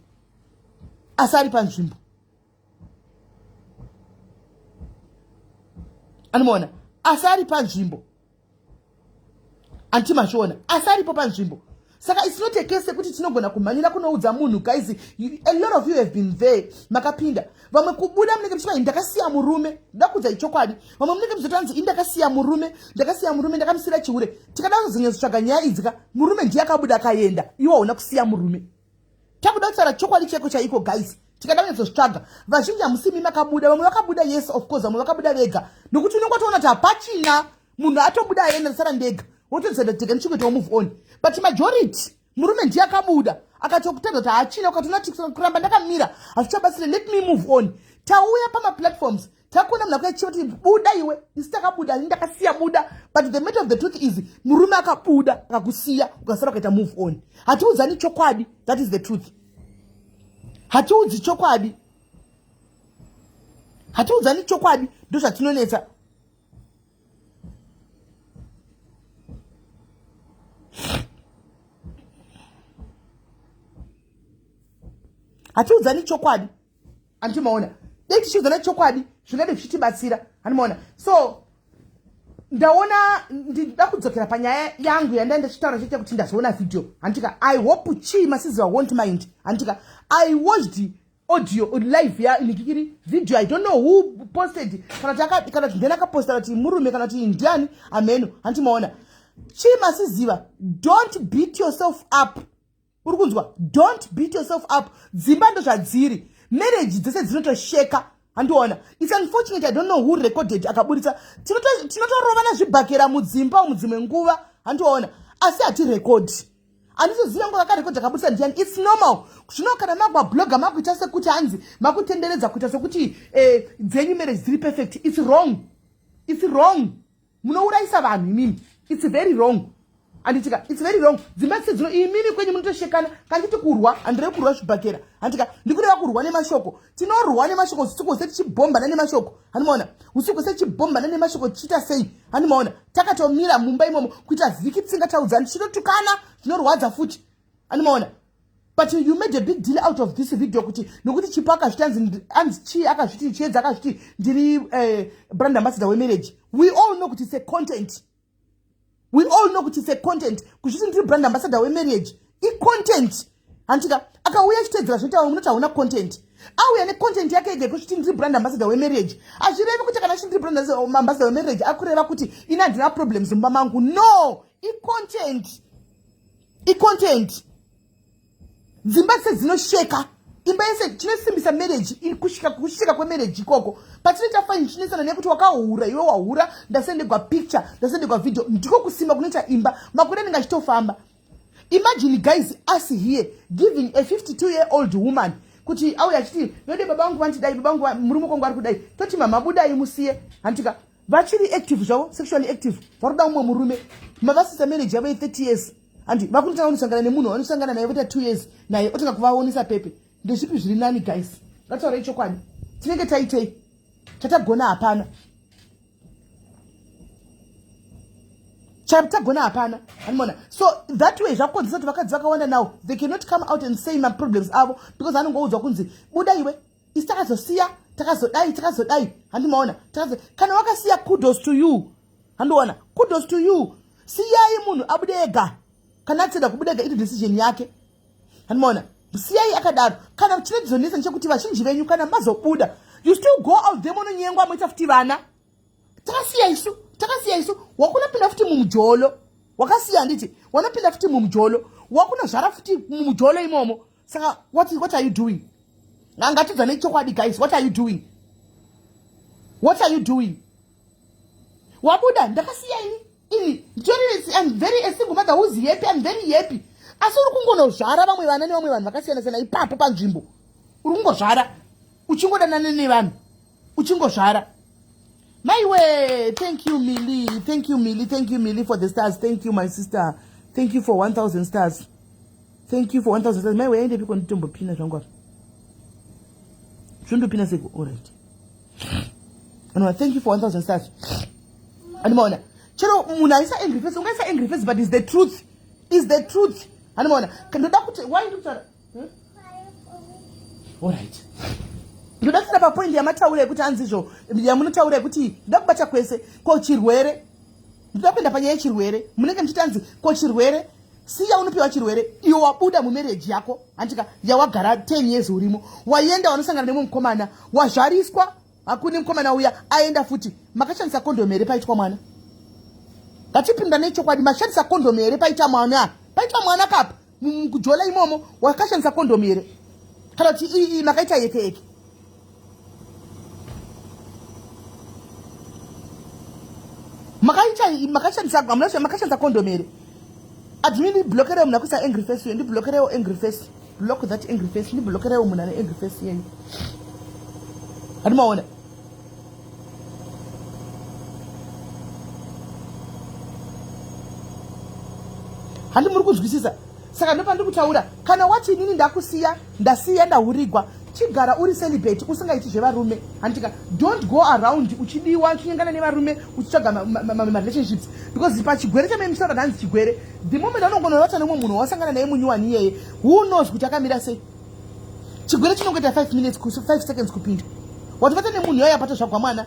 asari panzvimbo. Anoona asari panzvimbo, antimazviona asaripo panzvimbo. Saka it's not a case kuti tinogona kumhanyira kunoudza munhu guys, a lot of you have been there, makapinda vamwe kubuda munenge muchiti ndakasiya murume, ndakudza ichokwadi. Vamwe munenge muzotanzi ndakasiya murume ndakamusira chihure. Tikada kuzonyatsvaga nyaya idzika, murume ndiye akabuda akaenda, iwe hauna kusiya murume. Takuda kutsara chokwadi cheko chaiko guys, tikada kunyatsvaga. Vazhinji hamusimi makabuda, vamwe vakabuda yes of course, vamwe vakabuda vega, nokuti unongotoona kuti hapachina munhu atobuda aenda ndisara ndega, wotodzenda tega ndichikuita move on. But majority murume ndiye akabuda akatokutadza kuti hachina, ukatona kuramba ndakamira hazvichabatsire, let me move on. Tauya pamaplatforms takuona munhu akachiva kuti buda iwe, isi takabuda, ini ndakasiya buda. But the matter of the truth is murume akabuda akakusiya ukasara ukaita move on. Hatiudzani chokwadi, that is the truth. Hatiudzi chokwadi, hatiudzani chokwadi, ndozvatinonetsa. Hatiudzani chokwadi, antimaona dei tichiudzana chokwadi zvingade zvichitibatsira. Handimoona, so ndaona ndida kudzokera panyaya yangu yandaenda chitaura chete kuti ndazoona video. Handika I hope Masiziwa won't mind. Handika I watched audio live ya inikiri video, I don't know who posted, kana ndena kaposta kuti murume kana kuti ndiani ameno. Handimaona Masiziwa, don't beat yourself up. Urukunzwa, don't beat yourself up. Dzimba ndo zvadziri, marriage dzese dzinotosheka. Handiona, it's unfortunate, I don't know who recorded akaburitsa. Tinotorovana zvibhakera mudzimba mudzimwe nguva. Handiona, asi hati record. Anditoziva ngo akarekodha akaburitsa ndiani. It's normal. Zvino kana magwabloga makuita sekuti hanzi makutenderedza kuita sekuti dzenyu marriage dziri perfect. It's wrong. It's wrong. Munouraisa vanhu imimi. It's very wrong. Anditika, it's very wrong. Dzimba dzino imimi kwenye munotoshekana, kanditi kurwa, andire kurwa zvibhakera. Anditika, ndikureva kurwa nemashoko. Tinorwa nemashoko, usiku seti chibomba nemashoko. Handimaona, usiku seti chibomba nemashoko chita sei. Handimaona, takatomira mumba imomo kuita vhiki tisingataudza chinotukana, zvinorwadza futi. Handimaona. But you made a big deal out of this video kuti nokuti chipaka zvitanzi anzi chi akazviti chiedza akazviti ndiri brand ambassador we marriage. We all know kuti it's a content. We all know kuti it's a content. Kuchiti ndiri brand ambassador we marriage. I-content. Handika akauya chitedzera zvinotaura munoti hauna content. Auya ne-content yake ege kuchiti ndiri brand ambassador we marriage. Hazvirevi kuti kana ndiri brand ambassador we marriage akureva kuti ina ndina problems mumba mangu. No! I-content. I-content. Dzimba dzinosheka imba yese tinosimbisa marriage kusvika kwemarriage ikoko patinoita fine chinesana nekuti wakahura iwe wahura ndasendegwa picture ndasendegwa video ndiko kusimba kunoita imba makore anenge achitofamba. Imagine guys us here giving a 52-year-old woman kuti auya achiti yode baba vangu vanchidai baba vangu murume kwangu ari kudai toti mama budai musiye hantika vachiri active zvavo sexually active varuda umwe murume mavasisa marriage yavo 30 years handi vakunotanga kunosangana nemunhu vanosangana naye voita 2 years naye otanga kuvaonesa pepe ndezvipi zviri nani guys ngataura ichokwadi tinenge taitei chatagona hapana chatagona hapana hanimona so that way zvakonzesa kuti vakadzi vakawanda now they cannot come out and say my problems avo because anongoudzwa kunzi buda iwe isi takazosiya takazodai handimaona kana wakasiya kudos to you handiona kudos to you siyai munhu abude ega kana atseda kubuda ega ito decision yake handimaona siyai akadaro kana chinedzonesa nchekuti vazhinji venyu kana mazobuda you still go out there munonyengwa moita futi vana takasiya isu wakunopinda futi mumujolo wakasiya handiti wanopinda futi mumujolo wakunozvara futi mumujolo imomo saka what are you doing ngatidzane chokwadi guys what are you doing wabuda ndakasiya ini I'm very a single mother who's happy I'm very happy asi uri kungonozvara vamwe vana nevamwe vanhu vakasiyana-siyana ipapo panzvimbo uri kungozvara uchingodanana nevanhu uchingozvara my way. Thank you Millie for the stars. Thank you my sister, thank you for 1000 stars, thank you for 1000 stars. My way ende piko nditombopina zvangu apa zvondopina seko alright and thank you for 1000 stars animaona chero munhu aisa angry face ungaisa angry face but is the truth animaona ndoda kuti why ndikutaura alright ndoda kutsara papoint yamataura ekuti anzizvo yamunotaura ekuti ndoda kubata kwese ko chirwere ndoda kuenda panyaya yechirwere munenge muchiti anzi ko chirwere siya unopiwa chirwere iwe wabuda mumarriage yako handika yawagara 10 years urimo waenda wanosangana nemwe mukomana wazvariswa hakuni mukomana uya aenda futi makashandisa kondomu here paitwa mwana ngatipinda nechokwadi mashandisa kondomu here paita mwana kapa kujola imomo wakashandisa kondomu here kana kuti makaita yeke makashandisa kondomu here admini blokere mna kusa angry face ndi blokere angry face block that angry face ndi blokere mna ne angry face yenyu adimaona handi muri kuzwisisa saka ndopa ndikutaura kana wati nini ndakusiya ndasiya ndahurigwa chigara uri celibate usingaiti zvevarume handika don't go around uchidiwa uchinyangana nevarume uchitsvaga ma-relationships because pachigwere chamemisora ndanzi chigwere the moment anongonovata nemwe munhu wasangana naye munyuwani iyeye who knows kuti akamira sei chigwere chinongoita 5 seconds kupinda watovata nemunhu iyoyo apata zvagwa mwana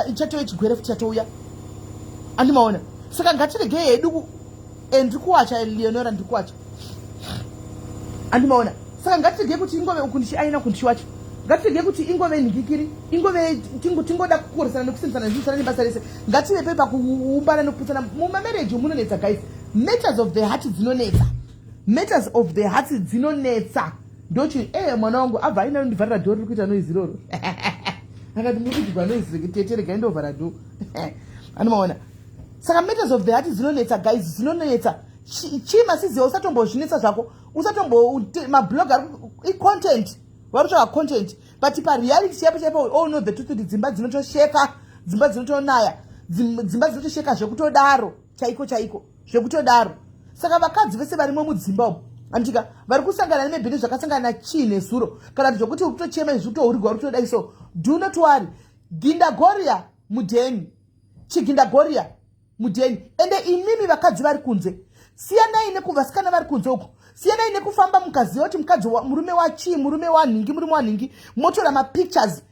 ichatove chigwere futi chatouya andimaona saka ngatirege hedu ndikuwacha Leonora ndikuwacha andimaona saka ngatirege kuti ingove ukundishi aina kundishi wacho ngatirege kuti ingove nhikikiri ingove tingoda kukoresana nekusimbisana nezvisana nebasa rese ngative pepa kuumbana nekuputsana mumamarriage munonetsa guys matters of the heart dzinonetsa ndochi mwana wangu abva aina ndivharira dhoo riri kuita noizi roro akati muri kudzigwa noizi teterega indovhara dhoo andimaona saka matters of the heart dzinonetsa guys dzinonetsa chimasiziva usatombozvinetsa zvako mablogger icontent varutsvaga content but pareality yapo chaipo all know the truth kuti dzimba dzinotosheka dzimba dzinotonaya dzimba dzinotosheka zvekutodaro chaiko zvekutodaro saka vakadzi vese varimo mudzimba umo andika vari kusangana nemebhini zvakasangana nachii nezuro kana kuti zvokuti uri kutochema izvi kutourigwa uri kutodai so do not worry gindagoria mudheni chigindagoria mudheni ende imimi vakadzi vari kunze siyanai nekuvasikana vari kunze uko siyanai nekufamba mukaziva kuti mukadzi murume wachii murume wanhingi motora mapictures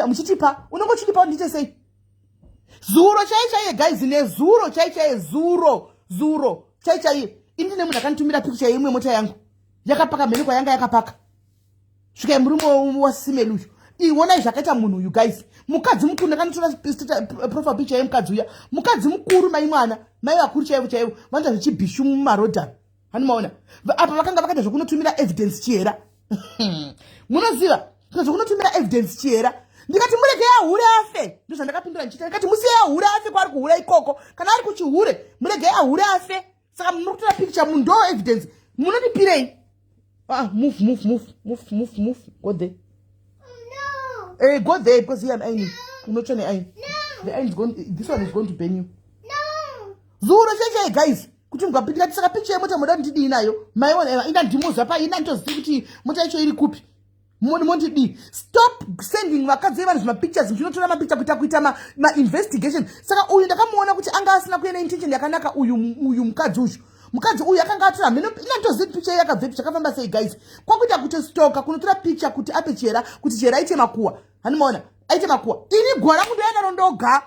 muchitipa unongo chitipa ndite sei zuro chaichaiye guys nezuro chaichaiye zuro chaichaiye indine munhu akanditumira picture yeimwe mota yangu yakapaka mhenekwa yanga yakapaka svikai murume waSIS uyu iwonai zvakaita munhu uyu guys mukadzi mukuru ndakanotora profile picture yemukadzi uya mukadzi mukuru mai mwana mai vakuru chaivo vanoita zvichibhishu mumarodhani hanimaona apa vakanga vakaita zvokunotumira evidence chihera munoziva zvokunotumira evidence chiyera. Ndikati murege yahure afe, ndozvandakapindura ndichita. Ndikati musiye yahure afe kwaari kuhure ikoko, kana ari kuchihure murege yahure afe. Saka munokutora picture mundo evidence munodipirei. Move, go there. No. Go there because here I'm ironing. You're not trying to iron. No. The iron is going. This one is going to burn you. No. Zuro cheche guys. Kuti mukapindira tisaka picture yemota moda ndidi inayo. Maiona ina ndimuza pa ina ntozivi kuti mota icho iri kupi. Monti stop sending vakadzi vanhu zvima pictures muchinotora mapicture kuita kuita ma investigation. Saka uyu ndakamuona kuti anga asina kuenda intention yakanaka uyu mukadzi uyu. Mukadzi uyu akanga atora mhino ina ntozivi picture yakabvepi chakafamba sei guys. Kwakuita kuti stoka kunotora picture kuti ape chera kuti chera aite makuwa. Hanimaona aite makuwa. Ini gora kundoenda rondoga.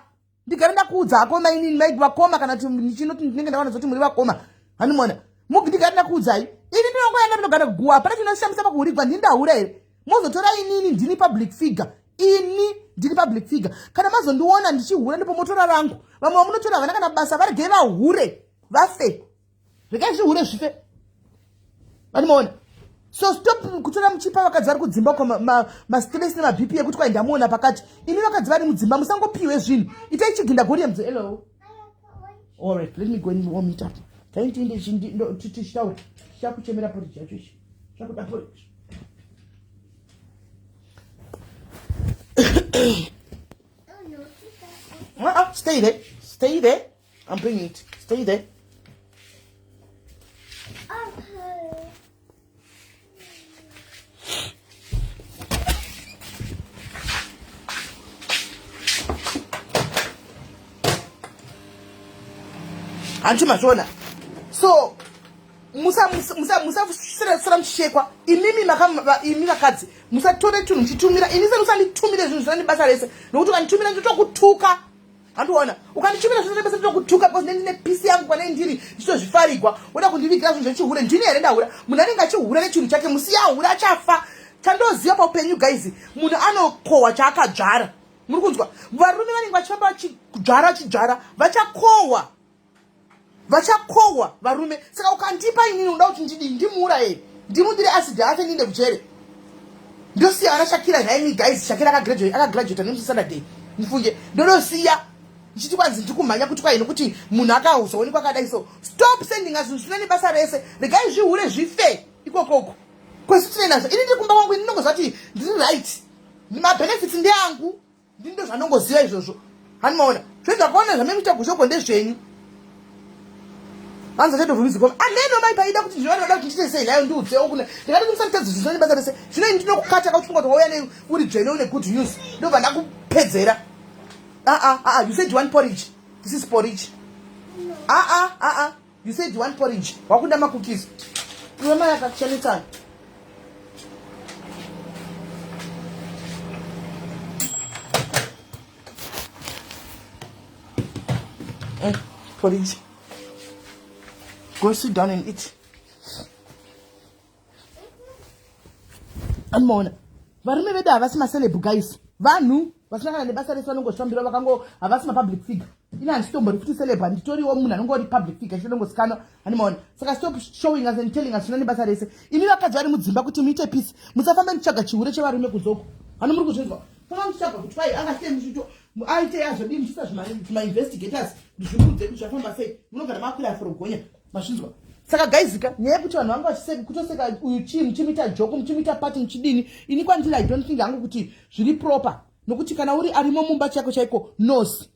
Ndigara ndakuudza akoma ini maid vakoma kana kuti ndichinoti ndinenge ndaona zoti muri vakoma. Hanimaona mugidigara ndakuudzai. Ini ndinongoenda ndinogara kuguwa pana chinoshamisa pakurigwa ndindaura here. Mozotora inini ndini public figure. Ini ndini public figure. Kana mazondiona ndichihura ndipo motora rangu. Vamwe vamunotora vana kana basa varege vahure. Vafe. Regai zvihure zvife. Vanimaona. So stop kutora muchipa vakadzi vari kudzimba kwa ma-stress nema BP ekuti kwa ndamuona pakati. Imi vakadzi vari mudzimba musangopiwe zvinhu. Itai chiginda gori mudzi. Hello. All right, let me go and warm it up. Taitinde tichitaura. Chakuchemera porridge yacho ichi. Chakuda porridge. Stay there. Stay there. I'm bringing it. Stay there. Okay. Auntie Mashona. So, musa sera mshekwa imimi makadzi musa tore tunhu mchitumira inise musanditumire zvinhu zvinani basa rese nokuti ukanitumira nditokutuka handiona ukanitumira zvinani basa nditokutuka because ndine pisi yangu kwane ndiri nditozvifarigwa uda kundivigira zvinhu zvechihure ndini here ndahura munhu anenge achihura nechinhu chake musiyahura achafa chandoziva paupenyu guys munhu anokohwa chaakadzvara muri kunzwa varume vanenge vachifamba vachidzvara vachakohwa varume. Saka ukandipa inini unoda kuti ndimuura here ndimudire acid afe ndiende kuchere ndosiya vana Shakira naimi guys. Shakira akagraduate nemusi Saturday ndifunge ndinosiya ndichiti kwanzi ndikumhanya kuti kwaino kuti munhu akazoonekwa akadai. So stop sending us zvinani basa rese regai zvihure zvife ikokoko kwesi tinenazvo. Ini ndiri kumba kwangu ini ndinongoziva kuti ndiri right mabenefits ndeangu ndini ndo zvanongoziva izvozvo. Hanimaona zvezvakaona zvamemuita kushoko ndezvenyu. Anza cheto vumisi koma ameno mai paida kuti ndinoda kuti ndite sei nayo ndiudzewo kuna ndikati kumsanitedza zvinoni basa rese zvino ini ndinokukata kaufunga kuti wauya ne uri dzvene une good news ndobva ndakupedzera. You said you want porridge. This is porridge. You said you want porridge. Wakunda makukisi mama yakachanitana. Porridge. Go sit down and eat. Amona. Varume vedu havasi maceleb guys. Vanhu vasina kana nebasa rese vanongozvifambira vakango havasi mapublic figure. Ini handitombori kuti celeb handitoriwo munhu anongori public figure chinongozikanwa. Hanimaona. Saka stop showing us and telling us zvina nebasa rese. Imi vakadzi vari mudzimba kuti muite peace. Musafamba muchitsvaga chihure chevarume kuzoko. Hano muri kuzvinzwa. Famba muchitsvaga kuti kwai angasiye muchito aite yazvodi muchisa zvima-investigators zvikuudze kuti zvafamba sei. Munogara makwira from Gonya. Mashinzwa. Saka gaizika nyaya kuti vanhu vanga vachiseka kutoseka uyu muchimita joko muchimita party muchidini ini kwandiri I don't think hangu kuti zviri proper nokuti kana uri arimo mumba chako chaiko nose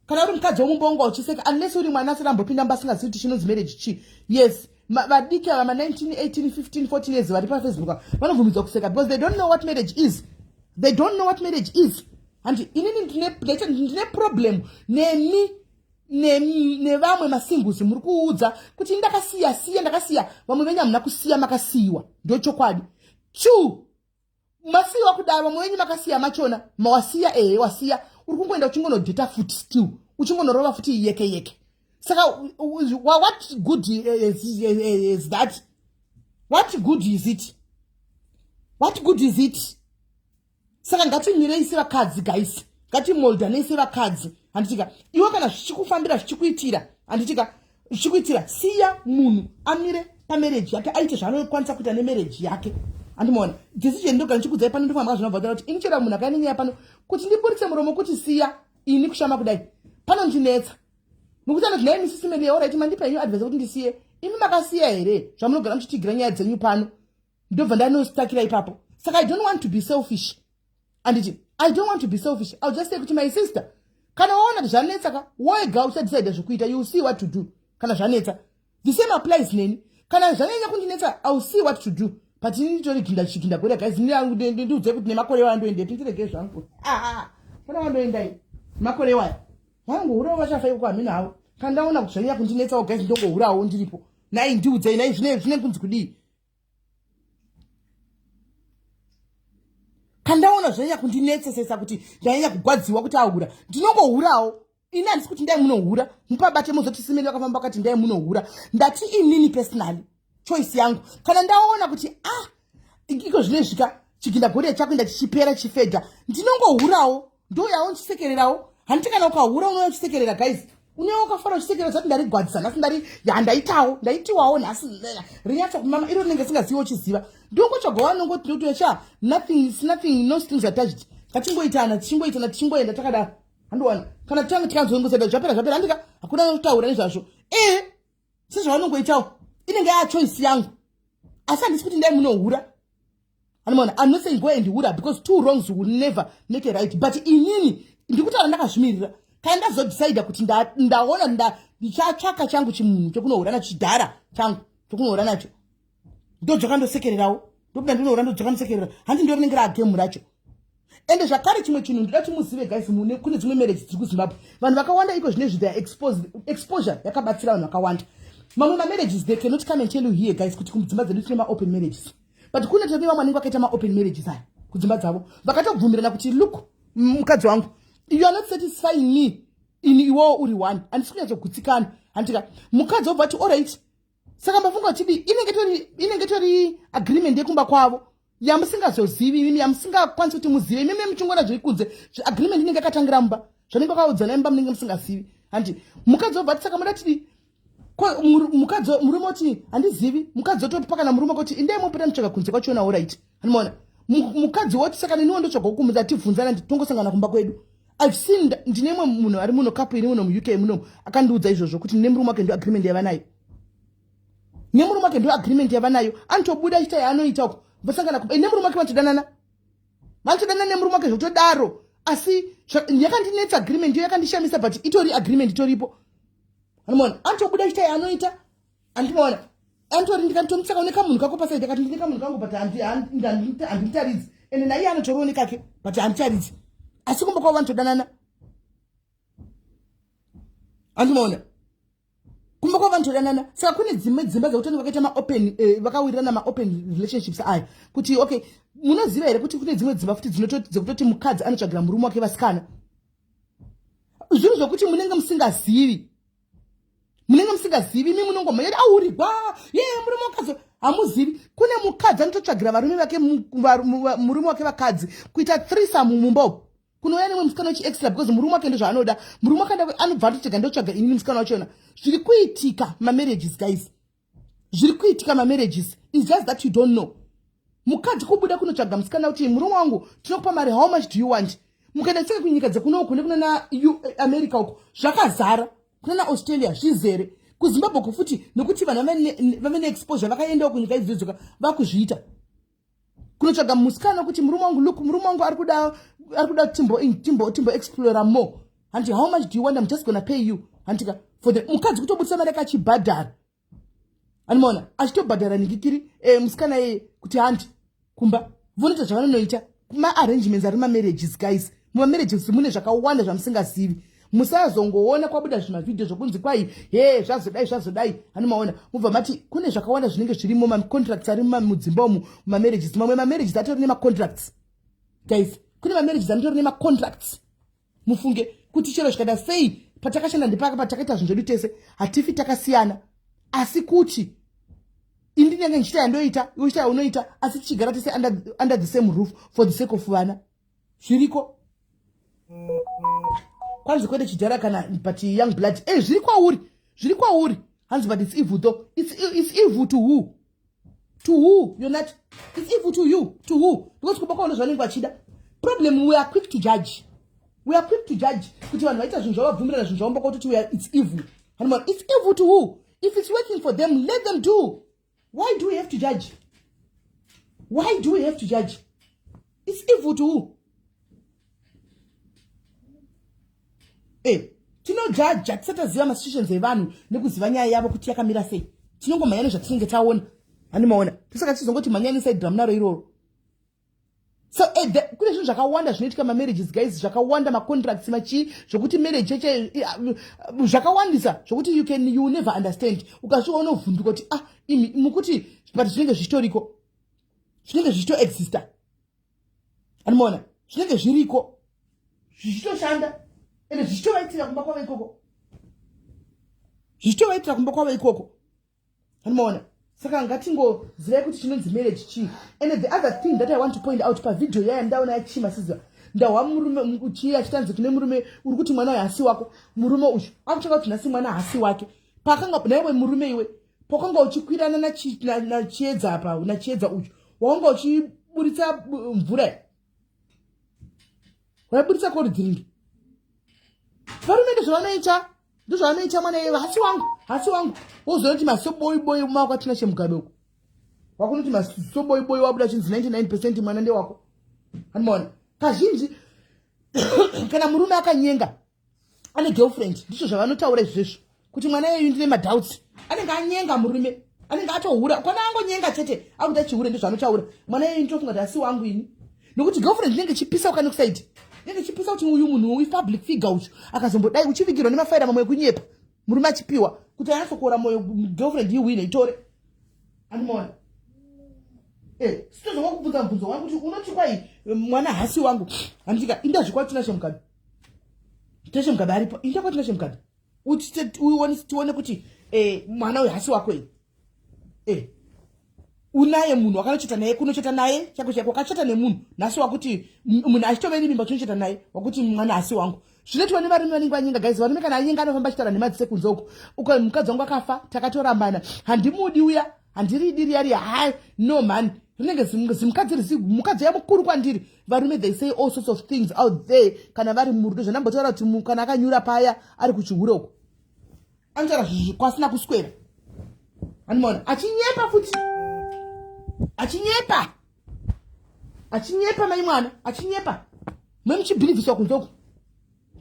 kana uri mukadzi womumba wanga uchiseka unless uri mwana asirambopinda mbasingazivi kuti chinonzi marriage chi. Yes vadiki vama 19 18 15 14 years vari pafacebook vanobvumidzwa kuseka because they don't know what marriage is. They don't know what marriage is. And inini ndine problem nemi nevamwe masimbuzi muri kuudza kuti ndakasiya vamwe venyu hamuna kusiya makasiyiwa ndochokwadi. Chu masiyiwa kudaro vamwe venyu makasiya machona mawasiya wasiya uri kungoenda uchingonodheta futi still uchingonorova futi yeke. Saka what good is that? What good is it? What good is it? Saka ngatimire isi vakadzi guys. Ngatimolda neisi vakadzi. Handitika iwe kana zvichikufambira zvichikuitira handitika zvichikuitira siya munhu amire pamarriage yake aite zvaanokwanisa kuita nemarriage yake. andimona decision ndoga ndichikudzai pano ndofamba zvinobva kuti inichera munhu akainenyaya pano kuti ndiburitse muromo kuti siya ini kushama kudai pano ndinetsa nokuti anoti nhai misisi meli yauraiti mandipa inyu advise kuti ndisiye imi makasiya here zvamunogara muchitigira nyaya dzenyu pano ndobva ndanostakira ipapo saka I don't want to be selfish anditi I don't want to be selfish. I'll just say to my sister, kana waona zvanetsa ka wega uchadecide zvokuita, you will see what to do. Kana zvanetsa the same applies neni, kana zvanyanya kundinetsa I will see what to do. But nitori ginda chikinda kwera guys, ndiudze kuti nemakore wandoende titirege zvangu kana wandoendai makore waya wangu hura vachafai kuamina havo kana ndaona kuti zvanyanya kundinetsa guys ndongohurawo ndiripo nai ndiudzei nai zvine kunzi kudii kandaona zvanyanya kundinetsesesa kuti ndanyanya kugwadziwa kuti ahura ndinongohurawo ini handisi kuti ndai munohura mupabate muzoti simeni vakafamba vakati ndai munohura ndati inini personally choice yangu kana ndaona kuti iko zvinesvika chigindagore chakuenda chichipera chifedha ndinongohurawo ndo yawo ndichisekererawo handiti kana ukahura unouya uchisekerera guys unouya ukafara uchisekerera zati ndarigwadzisa nhasi ndaitiwawo nhasi rinyatsa kumama iro rinenge singaziviwo uchiziva ndongochagova nongototocha nothing no strings attached katingoitana tichingoenda takadaro handiwana kana tange tikanzongoseda zvapera handika hakuna kutaura nezvazvo sezvavanongoitawo inenge yaa choice yangu asi handisi kuti ndai munohura hanimona I'm not saying go and hura because two wrongs will never make a right but inini ndikutaura ndakazvimirira kana ndazodecide kuti ndaona ndichatsvaka changu chimunhu chokunohura nacho chidhara changu chokunohura nacho ndodzokandosekererawo ndobuda ndinohura ndodzokandosekerera handi ndorinengera agemu racho ende zvakare chimwe chinhu ndoda kuti muzive guys kune dzimwe marriage dziri kuzimbabwe vanhu vakawanda iko zvinezvi they are exposure yakabatsira vanhu vakawanda mamwe mamarriages they cannot come and tell you here guys kuti kudzimba dzedu tine maopen marriages but kune tonewa maningi vakaita maopen marriages aya kudzimba dzavo vakatobvumirana kuti look mukadzi wangu you are not satisfying me in iwowo uri one handisi kunyatsogutsikana handika mukadzi wobva ti alright saka mafunga kuti inenge tori agreement yekumba kwavo yamusingazozivi imimi yamusingakwanisi kuti muzive imimi muchingona zviri kunze agreement inenge yakatangira mumba zvanenge vakaudzana imba munenge musingazivi handi mukadzi wobva ti saka muda tidi mukadzi murume kuti handizivi mukadzi otopa kana murume kuti indai mopota mutsvaga kunze kwachona alright handimaona mukadzi woti saka neniwo ndotsvaga kukumudza tibvunzana tongosangana kumba kwedu I've seen ndine mwe munhu ari muno kapu iri muno mu UK muno akandiudza izvozvo kuti nemurume wake ndo agreement yavanayo nemurume wake ndo agreement yavanayo anotobuda chita yaanoita uko vasangana nemurume wake vanotodanana nemurume wake zvotodaro asi yakandinetsa agreement iyo yakandishamisa but itori agreement itoripo anomona anotobuda chita yaanoita andimaona antori ndikanotomitsaka une kamunhu kako pasaidi akati ndine kamunhu kangu but handitaridzi ende naiye anotorione kake but handitaridzi asi kumba kwavo vanotodanana andimaona kumba kwavo vanotodanana saka kune dzimwe dzimba dzekutani vakaita maopen vakawirirana maopen relationships aya kuti okay munoziva here kuti kune dzimwe dzimba futi dzekutoti mukadzi anotsvagira murume wake vasikana zvinhu zvokuti munenge musingazivi imi munongomhanyati aurigwa murume wakadzi hamuzivi kune mukadzi anototsvagira varume vake murume wake vakadzi kuita threesome mumba umu kunouya nemwe musikana wechiextra because murume wake ndozvaanoda murume wake anobva atotega ndotsvaga inini musikana wachona zviri kuitika mamarriages guys zviri kuitika mamarriages is just that you don't know mukadzi kubuda kunotsvaga musikana kuti murume wangu tinokupa mari how much do you want mukaenda tsika kunyika dzekuno kune kuna america uko zvakazara kuna na Australia zvizere kuzimbabwe kufuti nokuti vanhu vamene exposure vakaendawo kunyika idzodzo vakuzviita kunotsvaga musikana kuti murume wangu look murume wangu ari kuda timbo explore more hanti how much do you want I'm just gonna pay you hantika for the mukadzi kutobudisa mari akachibhadhara animaona achitobhadhara nikikiri musikana kuti hanti kumba vonoita zvavanonoita ma-arrangements ari ma-marriages guys muma-marriages mune zvakawanda zvamusingazivi musazongoona kwabuda zvimavhidhio zvokunzi kwai zvazodai hanimaona mubva mati kune zvakawanda zvinenge zvirimo macontracts ari mudzimba umu mumamarriages mamwe mamarriages atori nemacontracts guys kune mamarriages anotori nemacontracts mufunge kuti chero zvikada sei patakashanda ndipaka patakaita zvinhu zvedu tese hatifi takasiyana asi kuti indinenge nchita yandoita uita unoita asi tichigara tese under the same roof for the sake of vana zviriko kwanzi kwete chidhara kana but young blood zviri kwauri hanzi but it's evil though it's evil to who To who? You're not. It's evil to you. To who? Because kubaka unozwaningwa chida. Problem, we are quick to judge. We are quick to judge. It's evil. It's evil to who? If it's working for them, let them do. Why do we have to judge? Why do we have to judge? It's evil to who? Tinojudge tisataziva masituations evanhu nekuziva nyaya yavo kuti yakamira sei. Tinongomhanya nezvatinenge taona. Animaona. Tisaka tizongoti mhanyani inside drum naro iroro. So kune zvinhu zvakawanda zvinoitika marriages guys, zvakawanda macontracts machi zvokuti marriage cheche zvakawandisa zvokuti you never understand. Ukasvika unovhunduka kuti imi mukuti but zvinenge zvichitoriko. Zvinenge zvichitoexista. Animaona. Zvinenge zviriko. Zvichitoshanda. Ende zvichitovaitira kumba kwavo ikoko. Zvichitovaitira kumba kwavo ikoko. Animaona. Saka ngatingozivai kuti chinonzi marriage chii. And the other thing that I want to point out pa video yaya ndaona yachima sizwa. Ndawa murume uchi achitanze kune murume uri kuti mwana hasi wako. Murume uyu akuchaka kuti nhasi mwana hasi wake. Pakanga naiwe murume iwe. Pakanga uchikwirana na chiedza apa, na chiedza uyu. Wanga uchiburitsa mvura. Waburitsa cold drink. Varume ndozvavanoita mwana iwe hasi wangu. Wozoti masoboyi mako atina chemukadoko. Wakunoti masoboyi wabuda chinzi 99% mwana nde wako. Animaona. Kazhinji kana murume akanyenga ane girlfriend ndicho zvavanotaura izvezvo kuti mwana yeyu ndine madoubts. Anenge anyenga murume. Anenge atohura. Kana angonyenga chete akuti achihure ndizvo anotaura. Mwana yeyu ndofunga kuti hasi wangu ini. Nokuti girlfriend inenge chipisa ukane kusaidi. Inenge chipisa kuti uyu munhu uyu public figure uyu akazombodai uchivigirwa nemafaira mamwe kunyepa. Murume achipiwa kuti anasokora moyo girlfriend iwine itore. Animaona. Sito zvonga kubvunza mubvunzo wangu kuti unoti kwai mwana hasi wangu. Andika inda zvikwatina chemukadi. Teshe mukadi aripo. Inda kwatina chemukadi. Tione kuti mwana uyu hasi wako unaye munhu wakanocheta naye kunocheta naye chako wakacheta nemunhu nhasi wakuti munhu achitoveni mimba chinocheta naye wakuti mwana hasi wangu. Zvinoitwa nevarume vanenge vanyenga guys. Varume kana anyenga anofamba achitaura nemadzi sekunze uko. Mukadzi wangu akafa takatorambana. Handimudi uya. Handiridi riyari. No man. Rinenge mukadzi yamukuru kwandiri. Varume they say all sorts of things out there. Kana vari murudo zvanambotaura kuti kana akanyura paya ari kuchihure uko. Anotaura kwasina kuswera. Animaona. Achinyepa futi. Achinyepa mai mwana. Achinyepa. Mwemuchibhilivhiswa kunze uko.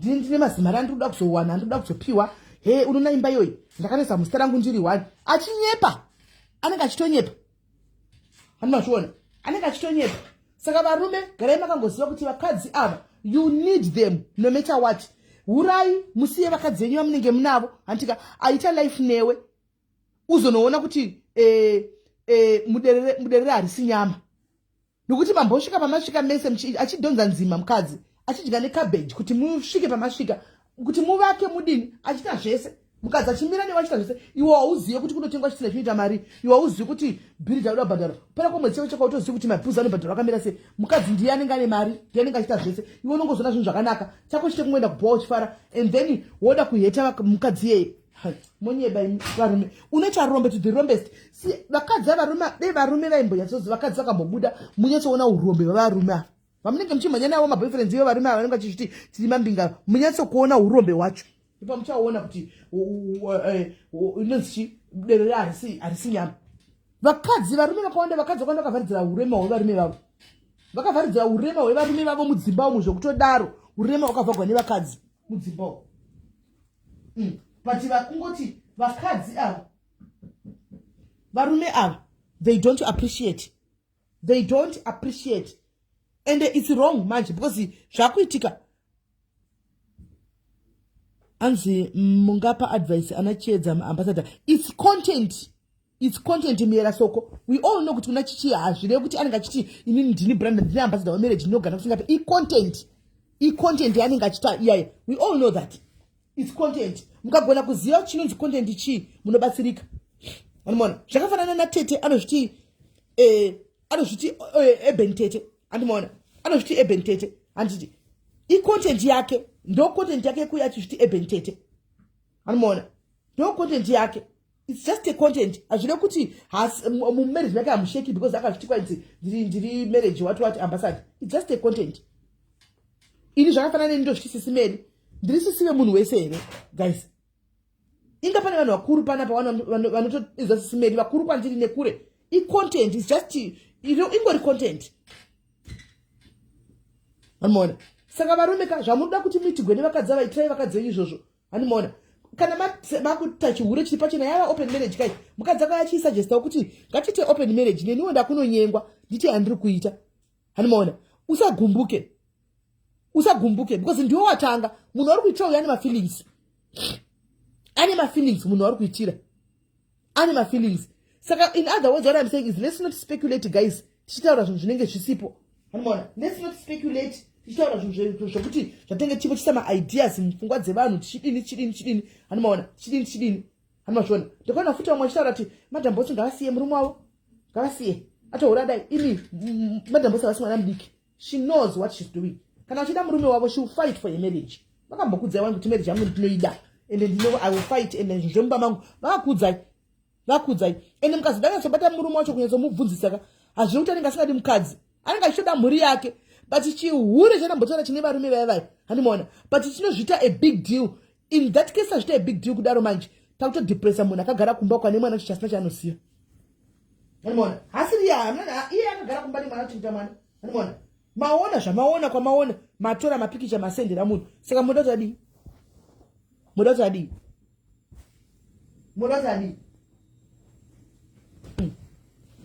Ndine mazimari andoda kuzowana, andoda kuzopiwa. Unona imba yoyi. Ndakanesa muzita rangu ndiri 1. Achinyepa. Anenge achitonyepa. Hanimazviona. Anenge achitonyepa. Saka varume garai makangoziva kuti vakadzi ava you need them no matter what. Hurai musiye vakadzi venyu vamunenge munavo. Handika aita life newe. Uzonoona kuti muderere harisi nyama. Nokuti mambosvika pamasvika mese achidhonza nzima mukadzi. Achidya necabbage kuti musvike pamasvika kuti muvake mudini achita zvese. Mukadzi achimira newe achita zvese. Iwe hauzive kuti kunotengwa chisina chinoita mari. Iwe hauzive kuti bhiri dzakuda kubhadhara. Pera kwemwedzi chako utozive kuti mabhuzi anobhadhara akamira sei. Mukadzi ndiye anenge ane mari, ndiye anenge achita zvese. Iwe unongozona zvinhu zvakanaka. Chako chite kumwenda kubhawa uchifara and then woda kuheta mukadzi iyeye. Monyeba varume. Unoita rombe to the rombest. Si vakadzi varume vaimbonyatsoziva vakadzi vakambobuda munyatsoona urombe hwevarume. Vamunenge muchimhanya navo maboyfriends ivo varume vanenge vachiti tiri mambinga munyatsokuona urombe hwacho. Ipa muchaona kuti inonzi derere harisi nyama. Vakadzi varume vakawanda vakadzi vakawanda vakavharidzira urema hwevarume vavo. Vakavharidzira urema hwevarume vavo mudzimba umo zvokutodaro urema hwakavhagwa nevakadzi mudzimba umo. But vakungoti vakadzi ava varume ava they don't appreciate. And it's wrong manje because zvakuitika anzi mungapa advice anachiedza ambassador it's content miera soko. We all know kuti una chichi hazvire kuti anenge achiti inini ndini brand ndini ambassador wa marriage ndinogana kusingape content yanenge achita iyaya. We all know that it's content. Mukagona kuziva chinonzi content chi munobatsirika. Animaona. Zvakafanana natete anozviti ebentete. Animaona. Anozviti ebentete. Anditi content yake ndo content yake kuya achizviti ebentete. Animaona. Ndo content yake. It's just a content. Azvide kuti marriage make amusheki because akazvitikwa ndiri marriage what ambassador. It's just a content. Ini zvakafanana nendosvitisi meri. Ndiri sisive munhu wese here, guys. Inga pane vanhu vakuru panapa vanotoizwa sisimeri vakuru kwandiri nekure. I-content is just ingori content. Hanimona. Saka varume zvamunoda kuti mitigwe vakadza vaitrai vakadze izvozvo. Hanimona. Kana makuita chihure chiri pachena yava open marriage kai. Mukadza kayachisuggesta kuti ngatiite open marriage neniwo ndakunonyengwa nditi handiri kuita. Hanimona. Usagumbuke because ndiwo watanga munhu ari kuitira uya feelings. Ane feelings munhu ari kuitira. Ane feelings. Saka in other words what I'm saying is let's not speculate guys. Tichitaura zvinhu zvinenge zvisipo. Hanimona. Let's not speculate. Tichitaura zvinhu zvokuti zvatenge chipo chisama ideas mupfungwa dzevanhu chidini. Hanimona. Chidini. Hanimona. Ndakaona futi vamwe vachitaura kuti madhambotsi ngavasiye murume wavo. Ngavasiye. Atohura dai ini madhambotsi avasi mwana mudiki. She knows what she's doing. Kana uchida murume wavo she will fight for a marriage. Vakambokudzai vangu kuti marriage yangu ndinoida. And then I will fight and then zvomba mangu vakudzai ende mukadzi ndakazobata murume wacho kunyatsamubvunzisa hazviri kuti anenge asingadi mukadzi anenge achitoda mhuri yake but chihure chanambotaura chine varume vaivai handimona but chinozviita a big deal in that case azviita a big deal kudaro manje takutodepressa munhu akagara kumba kwane mwana chasina chaanoziva handimona hasiri iye akagara kumba nemwana chiita mwana handimona maona zvamaona kwamaona matora mapikicha masendera munhu saka muda kuti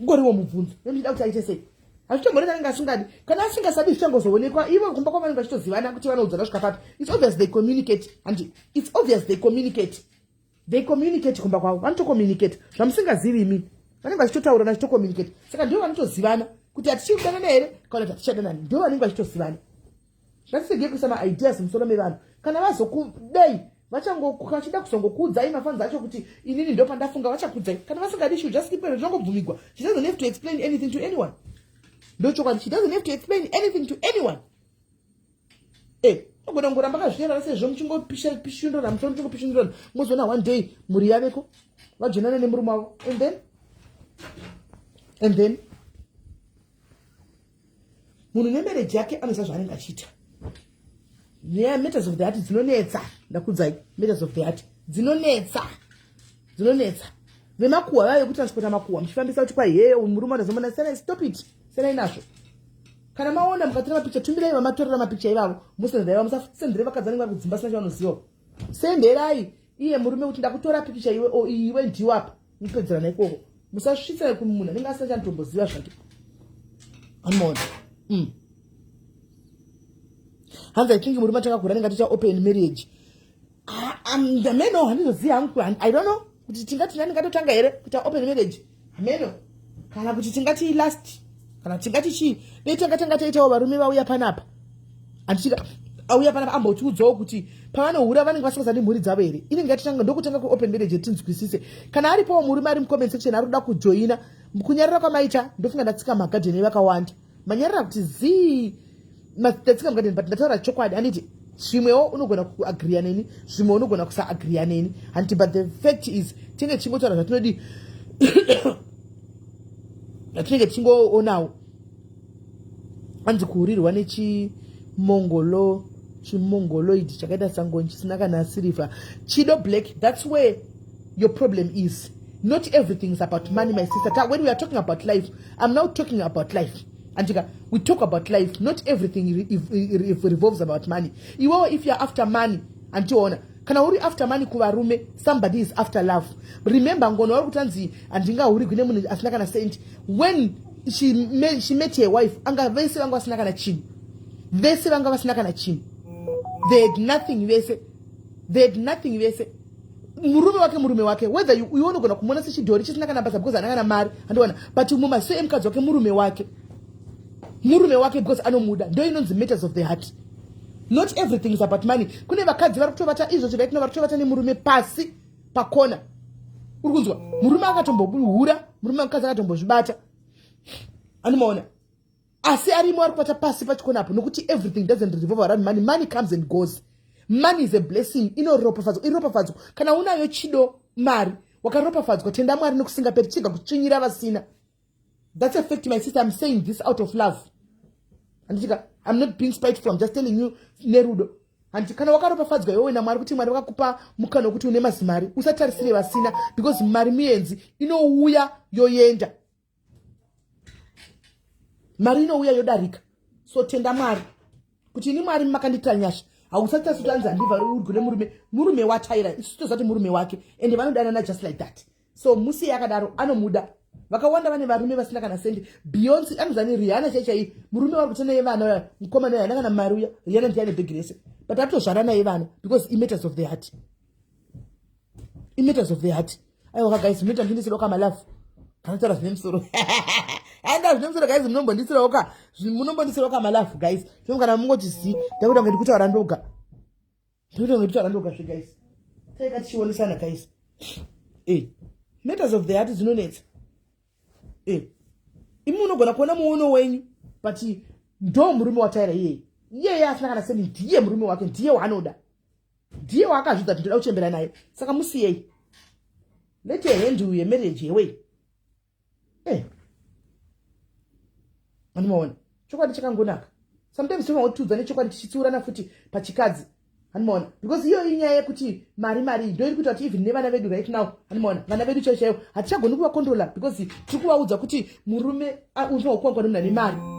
ngoriwo mubvunzo ndochida kuti aite sei hazvitomboreta anenge asingadi kana asingasadi zvichangozoonekwa ivo kumba kwavanenge vachitozivana kuti vanoudzana svika papi it's obvious they communicate and it's obvious they communicate kumba kwavo vanotocommunicate zvamusingazivi imi vanenge vachitotaurana vachitocommunicate saka ndivo vanotozivana kuti hatichiri kudanana here kana kuti hatichadanani ndivo vanenge vachitozivana zvatisegei kuisa maideas musoro mevanhu kana vazokudei vachida kuzongokudzai mafanzi acho kuti inini ndo pandafunga vachakudzai kana vasingadi she just keep it zvangobvumigwa she doesn't have to explain anything to anyone ndochokwadi she doesn't have to explain anything to anyone ogona ngoramba kazvinyarara sezvo muchingopishindorana musoro muchingopishindorana mozoona one day mhuri yaveko vajonana nemurume wavo and then munhu nemereji yake anoziva zvaanenge achiita neya matters of the heart dzinonetsa ndakudzai matters of the heart dzinonetsa vemakuhwa vave kutransporta makuhwa muchifambisa kuti kwahe murume anozomona senai stop it senai nazvo kana maona mukatora mapicha tumbirai vamatorera mapicha ivavo musendera musasendere vakadzani vari kudzimba sina chavanoziva senderai iye murume kuti ndakutora pikicha iwe ndiwapa mupedzerana ikoko musasvitsira kumunhu anenge asina chanotomboziva zvake anmona hanzi I think murume takakura nenga ticha open marriage ameno handizoziva hangu I don't know kuti tingati nani ngatotanga here kuti open marriage ameno kana kuti tingati last kana tingati chi netanga taitawo varume vauya panapa andichika auya panapa ambotiudzawo kuti pavanohura vanenge vasingazadi mhuri dzavo here inenge yatitanga ndokutanga ku open marriage tinzwisise kana aripowo murume ari mucomment section ari kuda kujoina kunyarara kwamaita ndofunga ndatsika magadheni vakawanda manyarara kuti zii ndatsika magadheni but ndataura chokwadi anditi zvimwewo unogona kuagriya neni zvimwe unogona kusaagriya neni anditi but the fact is tinge tichingotaura zvatinodi yatinenge tichingoonawo anzi kuurirwa chimongoloid chakaita sangoni chisina kana silver chido black. That's where your problem is. Not everything is about money, my sister. When we are talking about life, I'm now talking about life. Antika, we talk about life. Not everything revolves about money. If you're after money, Antiona, kana uri after money kuvarume, somebody is after love. Remember, ngono wari kutanzi andinga uri kune munhu asina kana saint. When she met her wife, anga vese vanga vasina kana chini. Vese vanga vasina kana chini. They had nothing vese. Murume wake whether you want to kumona sechidhori chisina kana basa because ananga na mari andiona but muma so emkadzi wake murume wake because anomuda ndo inonzi matters of the heart. Not everything is about money. Kune vakadzi vari kutovata izvo zviraitino vari kutovata nemurume pasi pakona uri kunzwa murume akatombohura murume mukadzi akatombozvibata anomaona asi arimo ari kupata pasi pachikona apo nokuti everything doesn't revolve around money. Money comes and goes. Money is a blessing. Iropafadzo kana unayo chido mari wakaropafadzwa tenda Mwari nokusingaperi chiga kutsvinyira vasina. That's a fact, my sister. I'm saying this out of love. And I'm not being spiteful. I'm just telling you nerudo. And kana wakaropafadzwa iwewe naMwari kuti Mwari vakakupa mukana wekuti une mazimari usatarisire vasina, because mari mienzi inouya yoyenda. Mari inouya yodarika. So tenda Mwari kuti ini Mwari makandita nyasha. Hausati sutanza ndiva uri murume wataira isuto zati murume wake, ende vanodanana just like that. So musi yakadaro anomuda. Vakawanda vane varume vasina kana sendi. Beyonce anozani Rihanna chaichai murume vari kutana yevana mukomana yana kana Maruya Rihanna ndiane big grace. But atozvara naye vana because it matters of the heart. It matters of the heart. Ayo guys, munoita ndindisira kama love. Kanatara zvine musoro. Anda zvine musoro guys, munombondisira kama love guys. Zvongana mungoti si ndakuda ngeti kutaura ndoga. Ndakuda ngeti kutaura ndoga guys. Taika tichionesana guys. Matters of the heart zinonetsa. Imunogona kuona muono wenyu but ndo murume wataira iye asina kana sendi ndiye murume wake, ndiye waanoda, ndiye waakazvidza kuti ndoda kuchembera naye, saka musiyei. Let your hand do your marriage away. Anomaona chokwadi chakangonaka. Sometimes tinotudza nechokwadi tichitsiurana futi pachikadzi. Anomaona because iyo inyaya yekuti mari ndio iri kuita kuti even nevana vedu right now, anomaona vana vedu chaiwo hatichagoni kuvakontrola because tiri kuvaudza kuti murume unokwangwa nemuna nemari.